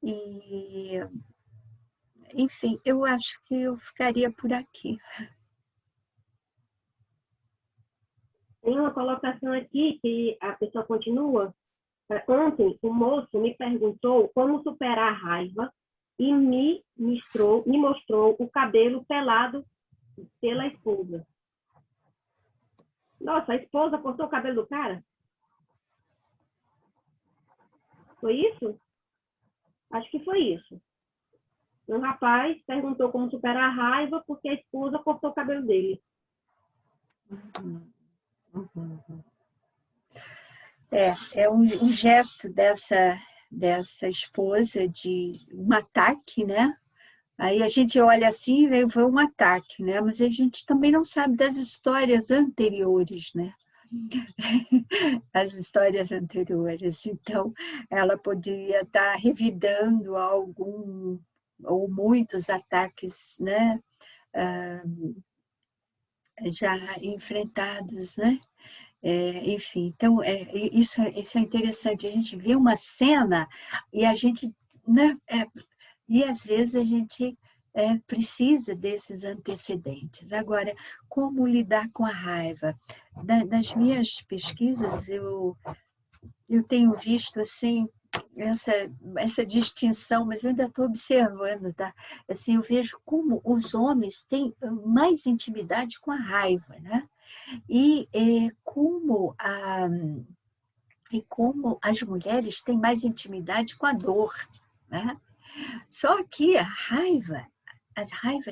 Speaker 3: E, enfim, eu acho que eu ficaria por aqui.
Speaker 1: Tem uma colocação aqui que a pessoa continua. Ontem, o moço me perguntou como superar a raiva e me mostrou o cabelo pelado pela esposa. Nossa, a esposa cortou o cabelo do cara? Foi isso? Acho que foi isso. Um rapaz perguntou como superar a raiva porque a esposa cortou o cabelo dele.
Speaker 3: É um gesto dessa esposa de um ataque, né? Aí a gente olha assim e vê um ataque, né? Mas a gente também não sabe das histórias anteriores, né? As histórias anteriores. Então, ela poderia estar revidando algum ou muitos ataques, né? Já enfrentados, né? Enfim, então, isso é interessante. A gente vê uma cena e a gente, né? E às vezes a gente precisa desses antecedentes. Agora, como lidar com a raiva? Das minhas pesquisas, eu tenho visto assim essa distinção, mas eu ainda estou observando, tá? Assim, eu vejo como os homens têm mais intimidade com a raiva, né? E como as mulheres têm mais intimidade com a dor, né? Só que a raiva,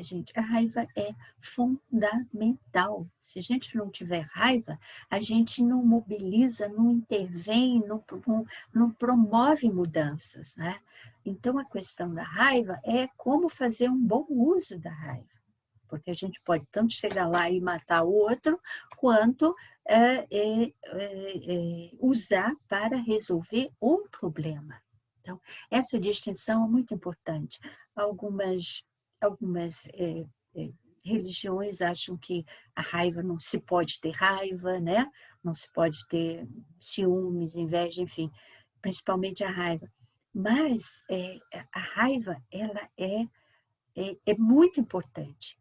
Speaker 3: gente, a raiva é fundamental. Se a gente não tiver raiva, a gente não mobiliza, não intervém, não promove mudanças, né? Então, a questão da raiva é como fazer um bom uso da raiva. Porque a gente pode tanto chegar lá e matar o outro, quanto usar para resolver o problema. Então, essa distinção é muito importante. Algumas religiões acham que a raiva não se pode ter raiva, né? Não se pode ter ciúmes, inveja, enfim, principalmente a raiva. Mas a raiva, ela é muito importante.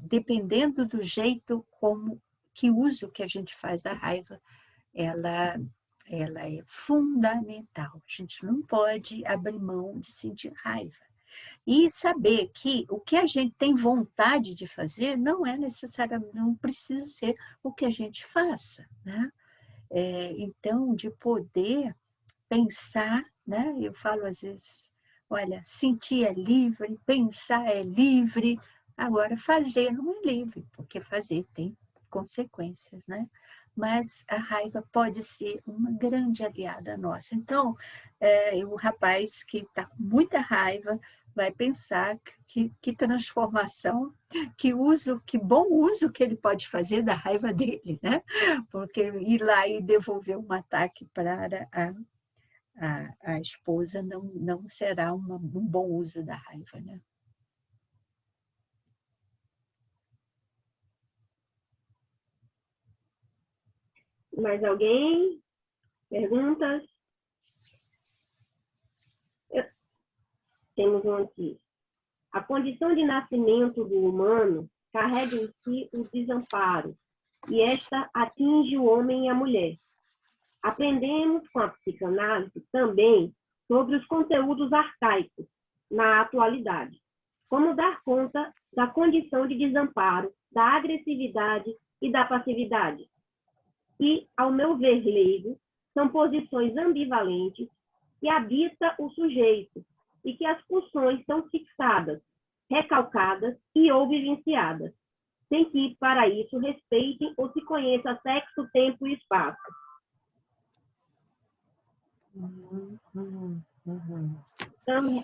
Speaker 3: Dependendo do jeito que uso que a gente faz da raiva, ela é fundamental. A gente não pode abrir mão de sentir raiva. E saber que o que a gente tem vontade de fazer não é necessariamente, não precisa ser o que a gente faça, né? Então, de poder pensar, né? Eu falo às vezes, olha, sentir é livre, pensar é livre, agora fazer não é livre, porque fazer tem consequências, né? Mas a raiva pode ser uma grande aliada nossa. Então, o rapaz que está com muita raiva vai pensar que transformação, que bom uso que ele pode fazer da raiva dele, né? Porque ir lá e devolver um ataque para a esposa não será um bom uso da raiva, né?
Speaker 1: Mais alguém? Perguntas? Temos um aqui. A condição de nascimento do humano carrega em si o desamparo, e esta atinge o homem e a mulher. Aprendemos com a psicanálise também sobre os conteúdos arcaicos na atualidade. Como dar conta da condição de desamparo, da agressividade e da passividade. E, ao meu ver leigo, são posições ambivalentes que habita o sujeito e que as pulsões são fixadas, recalcadas e ou vivenciadas. sem que, para isso, respeitem ou se conheça sexo, tempo e espaço. Então,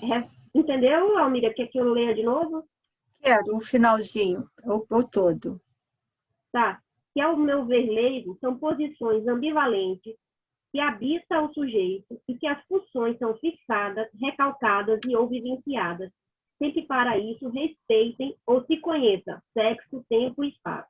Speaker 1: entendeu, Almira? Quer que eu leia de novo?
Speaker 3: Quero um finalzinho, ou todo.
Speaker 1: Tá. Que, ao meu ver, leigo, são posições ambivalentes que habita o sujeito e que as funções são fixadas, recalcadas e ou vivenciadas, sem que, para isso, respeitem ou se conheça sexo, tempo e espaço.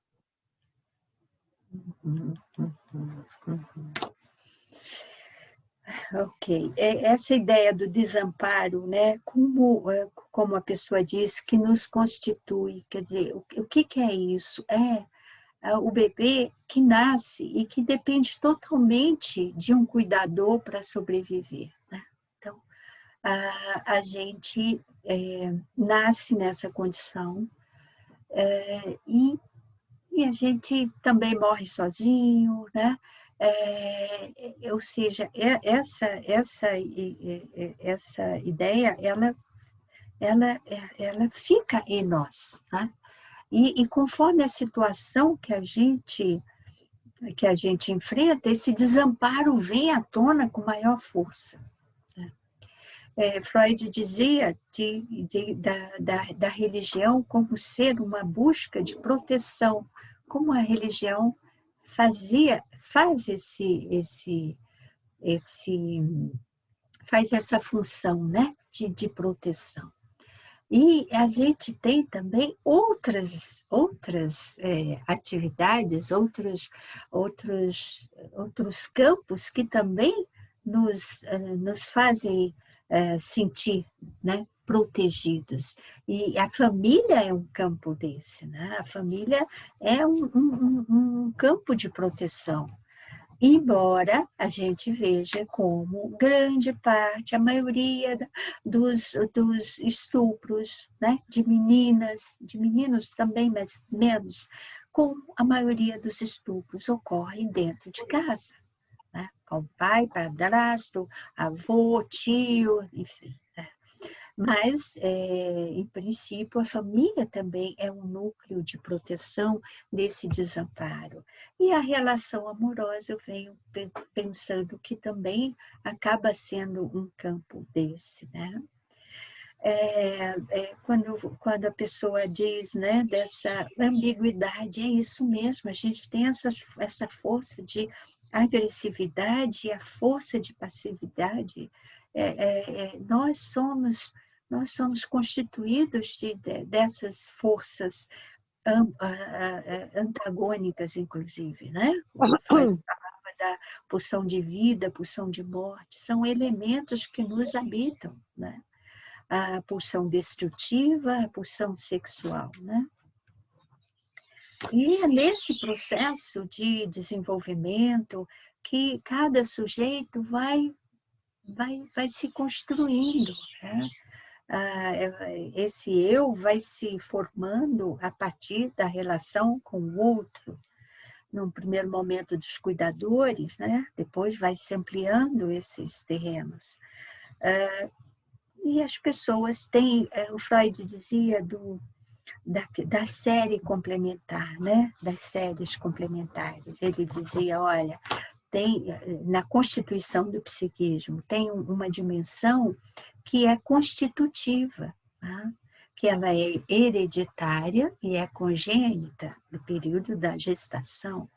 Speaker 3: Ok. Essa ideia do desamparo, né? Como a pessoa diz, que nos constitui, quer dizer, o que é isso? O bebê que nasce e que depende totalmente de um cuidador para sobreviver, né? Então, a gente nasce nessa condição e a gente também morre sozinho, né? Ou seja, essa ideia, ela fica em nós, né? E conforme a situação que a gente enfrenta, esse desamparo vem à tona com maior força. Freud dizia da religião como ser uma busca de proteção, como a religião faz essa função, né, de proteção. E a gente tem também outras atividades, outros campos que também nos fazem sentir, né, protegidos. E a família é um campo desse, né? A família é um campo de proteção. Embora a gente veja como grande parte, a maioria dos estupros, né, de meninas, de meninos também, mas menos, como a maioria dos estupros ocorre dentro de casa, né, com pai, padrasto, avô, tio, enfim. Né? Mas, em princípio, a família também é um núcleo de proteção desse desamparo. E a relação amorosa, eu venho pensando que também acaba sendo um campo desse, né? Quando a pessoa diz, né, dessa ambiguidade, é isso mesmo, a gente tem essa força de agressividade e a força de passividade. Nós somos constituídos dessas forças antagônicas, inclusive, né? O Freud falava da pulsão de vida, pulsão de morte, são elementos que nos habitam, né? A pulsão destrutiva, a pulsão sexual, né? E é nesse processo de desenvolvimento que cada sujeito vai se construindo, né? Esse eu vai se formando a partir da relação com o outro. Num primeiro momento dos cuidadores, né? Depois vai se ampliando esses terrenos. E as pessoas têm, o Freud dizia da série complementar, né? Das séries complementares. Ele dizia, olha, na constituição do psiquismo, tem uma dimensão que é constitutiva, tá? Que ela é hereditária e é congênita do período da gestação.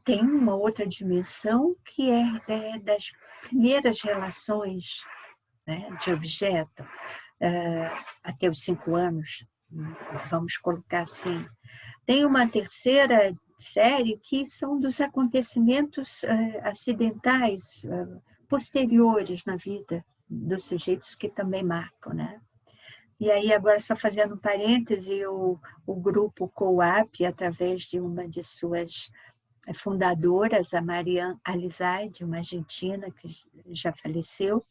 Speaker 3: Tem uma outra dimensão que é das primeiras relações, né, de objeto, até os 5 anos, vamos colocar assim. Tem uma terceira série que são dos acontecimentos acidentais, posteriores na vida dos sujeitos que também marcam, né? E aí, agora, só fazendo um parêntese, o grupo COAP, através de uma de suas fundadoras, a Marianne Alizade, uma argentina que já faleceu,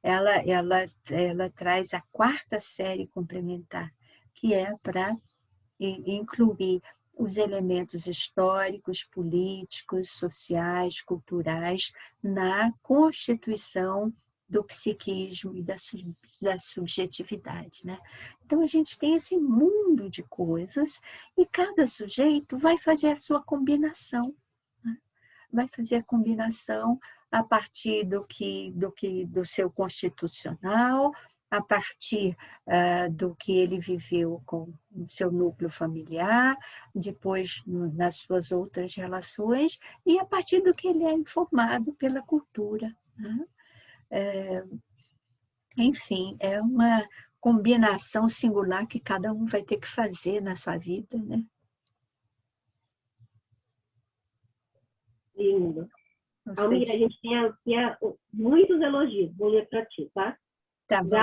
Speaker 3: ela traz a 4ª série complementar, que é para incluir os elementos históricos, políticos, sociais, culturais, na constituição do psiquismo e da subjetividade, né? Então, a gente tem esse mundo de coisas e cada sujeito vai fazer a sua combinação, né? Vai fazer a combinação a partir do seu constitucional, a partir do que ele viveu com o seu núcleo familiar, depois nas suas outras relações, e a partir do que ele é informado pela cultura, né? Enfim, é uma combinação singular que cada um vai ter que fazer na sua vida, né?
Speaker 1: Lindo. Almira, a gente tinha muitos elogios, vou ler para ti, tá?
Speaker 3: Tá bom.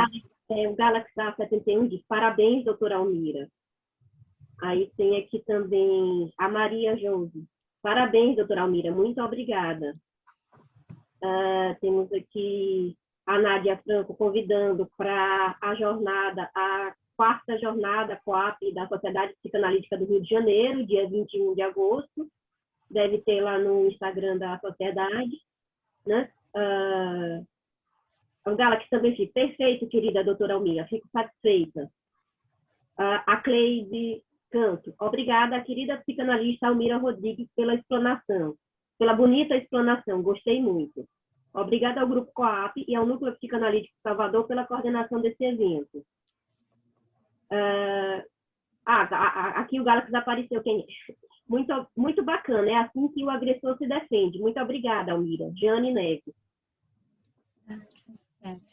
Speaker 1: O Galaxy A71 diz, parabéns, doutora Almira. Aí tem aqui também a Maria Jose. Parabéns, doutora Almira, muito obrigada. Temos aqui a Nádia Franco convidando para a jornada, a 4ª jornada COAP da Sociedade Psicanalítica do Rio de Janeiro, dia 21 de agosto. Deve ter lá no Instagram da sociedade, né? O Galaxy também fica, perfeito, querida doutora Almira, fico satisfeita. A Cleide Canto, obrigada, querida psicanalista Almira Rodrigues, pela explanação, pela bonita explanação, gostei muito. Obrigada ao Grupo COAP e ao Núcleo Psicanalítico de Salvador pela coordenação desse evento. Aqui o Galaxy apareceu, quem é? Muito, muito bacana, é assim que o agressor se defende. Muito obrigada, Almira. Jane Neves.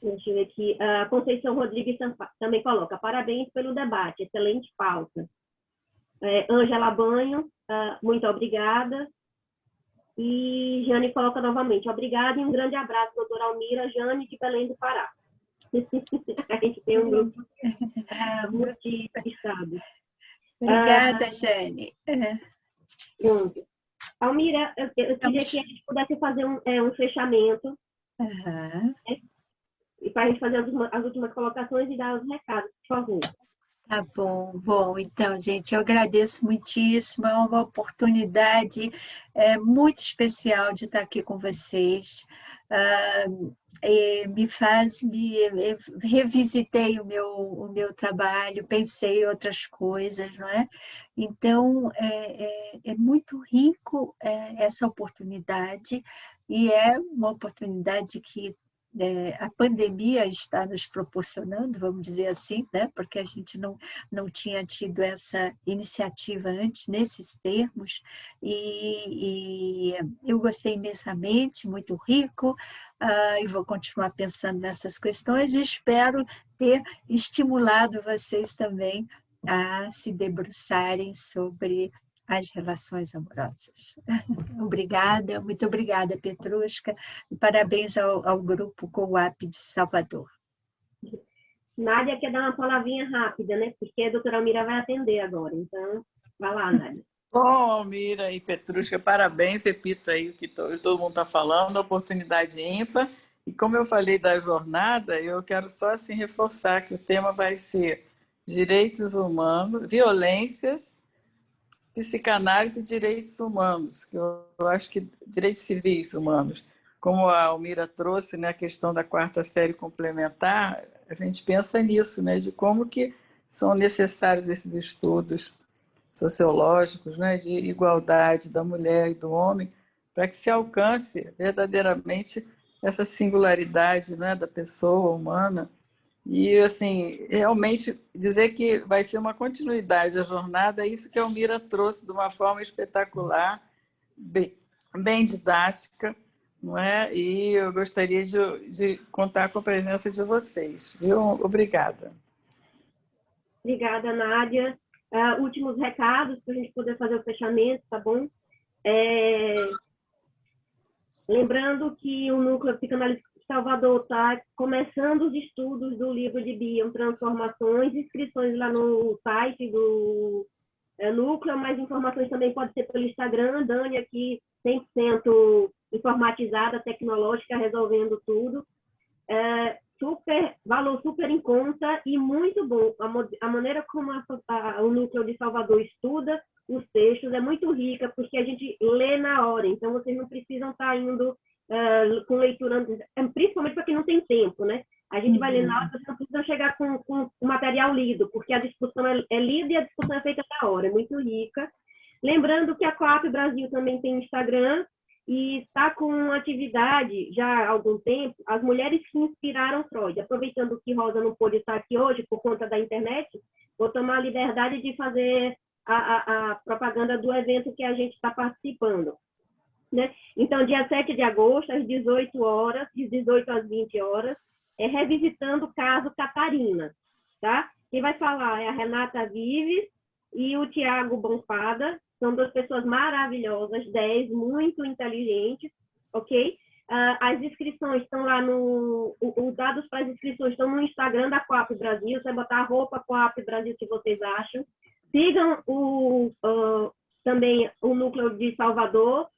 Speaker 1: Deixa eu ver aqui. A Conceição Rodrigues também coloca, parabéns pelo debate, excelente pauta. Ângela Banho, muito obrigada. E Jane coloca novamente, obrigada e um grande abraço, doutora Almira, Jane de Belém do Pará. A gente tem um grupo multi-estado.
Speaker 3: Obrigada, Jane.
Speaker 1: Almira, eu queria que a gente pudesse fazer um fechamento.
Speaker 3: Uhum.
Speaker 1: Né? E para a gente fazer as últimas colocações e dar os recados, por favor.
Speaker 3: Tá bom. Bom, então, gente, eu agradeço muitíssimo. É uma oportunidade muito especial de estar aqui com vocês. Revisitei o meu trabalho, pensei em outras coisas, não é? Então, é muito rico essa oportunidade, e é uma oportunidade que a pandemia está nos proporcionando, vamos dizer assim, né? Porque a gente não tinha tido essa iniciativa antes, nesses termos, e eu gostei imensamente, muito rico, e vou continuar pensando nessas questões, e espero ter estimulado vocês também a se debruçarem sobre as relações amorosas. Obrigada, muito obrigada, Petrushka, e parabéns ao Grupo COAP de Salvador.
Speaker 1: Nádia quer dar uma palavrinha rápida, né? Porque a doutora Almira vai atender agora, então vai lá, Nádia.
Speaker 9: Bom, Almira e Petrushka, parabéns, repito aí o que todo mundo está falando, oportunidade ímpar, e como eu falei da jornada, eu quero só assim reforçar que o tema vai ser direitos humanos, violências, psicanálise e direitos humanos, que eu acho que direitos civis humanos, como a Almira trouxe, né, a questão da 4ª série complementar, a gente pensa nisso, né, de como que são necessários esses estudos sociológicos, né, de igualdade da mulher e do homem, para que se alcance verdadeiramente essa singularidade, né, da pessoa humana. E, assim, realmente dizer que vai ser uma continuidade da jornada, é isso que a Almira trouxe de uma forma espetacular, bem didática, não é? E eu gostaria de contar com a presença de vocês, viu? Obrigada.
Speaker 1: Obrigada, Nádia. Últimos recados para a gente poder fazer o fechamento, tá bom? Lembrando que o Núcleo Psicanalítico de Salvador está começando os estudos do livro de Bion, Transformações, inscrições lá no site do Núcleo, mas informações também pode ser pelo Instagram, Dani aqui 100% informatizada, tecnológica, resolvendo tudo. Valor super em conta e muito bom. A maneira como o Núcleo de Salvador estuda os textos é muito rica, porque a gente lê na hora, então vocês não precisam estar indo com leitura, principalmente para quem não tem tempo, né? A gente vai ler na hora, vocês não precisam chegar com o material lido, porque a discussão é lida e a discussão é feita na hora, é muito rica. Lembrando que a Coap Brasil também tem Instagram e está com atividade já há algum tempo, as mulheres que inspiraram Freud. Aproveitando que Rosa não pôde estar aqui hoje por conta da internet, vou tomar a liberdade de fazer a propaganda do evento que a gente está participando. Né? Então, dia 7 de agosto, às 18 horas, de 18 às 20 horas, revisitando o caso Catarina. Tá? Quem vai falar é a Renata Vives e o Tiago Bonfada. São duas pessoas maravilhosas, 10, muito inteligentes, ok? As inscrições estão lá os dados para as inscrições estão no Instagram da Coap Brasil. Você botar @Coap Brasil, que vocês acham. Sigam também o Núcleo de Salvador,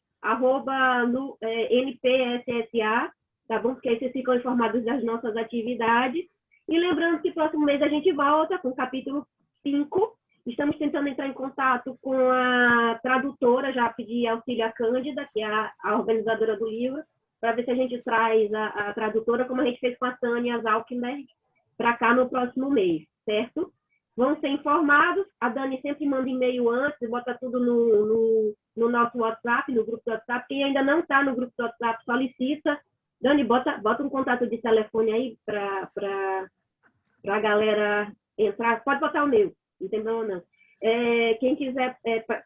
Speaker 1: @NPSSA, tá bom? Porque aí vocês ficam informados das nossas atividades. E lembrando que próximo mês a gente volta com o capítulo 5. Estamos tentando entrar em contato com a tradutora, já pedi auxílio à Cândida, que é a organizadora do livro, para ver se a gente traz a tradutora, como a gente fez com a Tânia Zalkenberg, para cá no próximo mês, certo? Vão ser informados, a Dani sempre manda e-mail antes, bota tudo no nosso WhatsApp, no grupo do WhatsApp. Quem ainda não está no grupo do WhatsApp, solicita. Dani, bota um contato de telefone aí para a galera entrar. Pode botar o meu, não tem problema não. Quem quiser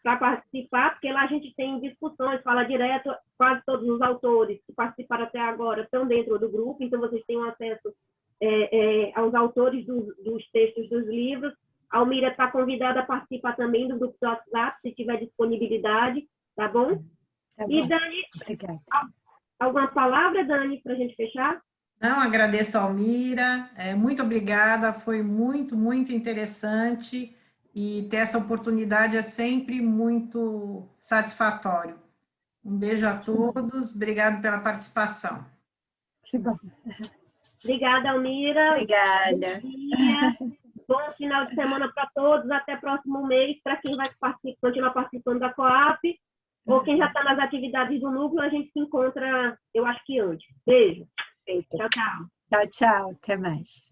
Speaker 1: para participar, porque lá a gente tem discussões, fala direto, quase todos os autores que participaram até agora estão dentro do grupo, então vocês têm acesso aos autores dos textos dos livros. A Almira está convidada a participar também do grupo do WhatsApp, se tiver disponibilidade, tá bom?
Speaker 3: Tá bom.
Speaker 1: E Dani,
Speaker 3: Obrigada.
Speaker 1: Alguma palavra, Dani, para a gente fechar?
Speaker 2: Não, agradeço a Almira, muito obrigada, foi muito, muito interessante e ter essa oportunidade é sempre muito satisfatório. Um beijo a todos, obrigado pela participação.
Speaker 3: Que bom.
Speaker 1: Obrigada, Almira.
Speaker 3: Obrigada.
Speaker 1: Bom dia. Bom final de semana para todos, até próximo mês, para quem vai continuar participando da Coap, ou quem já está nas atividades do núcleo, a gente se encontra, eu acho que antes. Beijo. Tchau, tchau.
Speaker 3: Tchau, tchau. Até mais.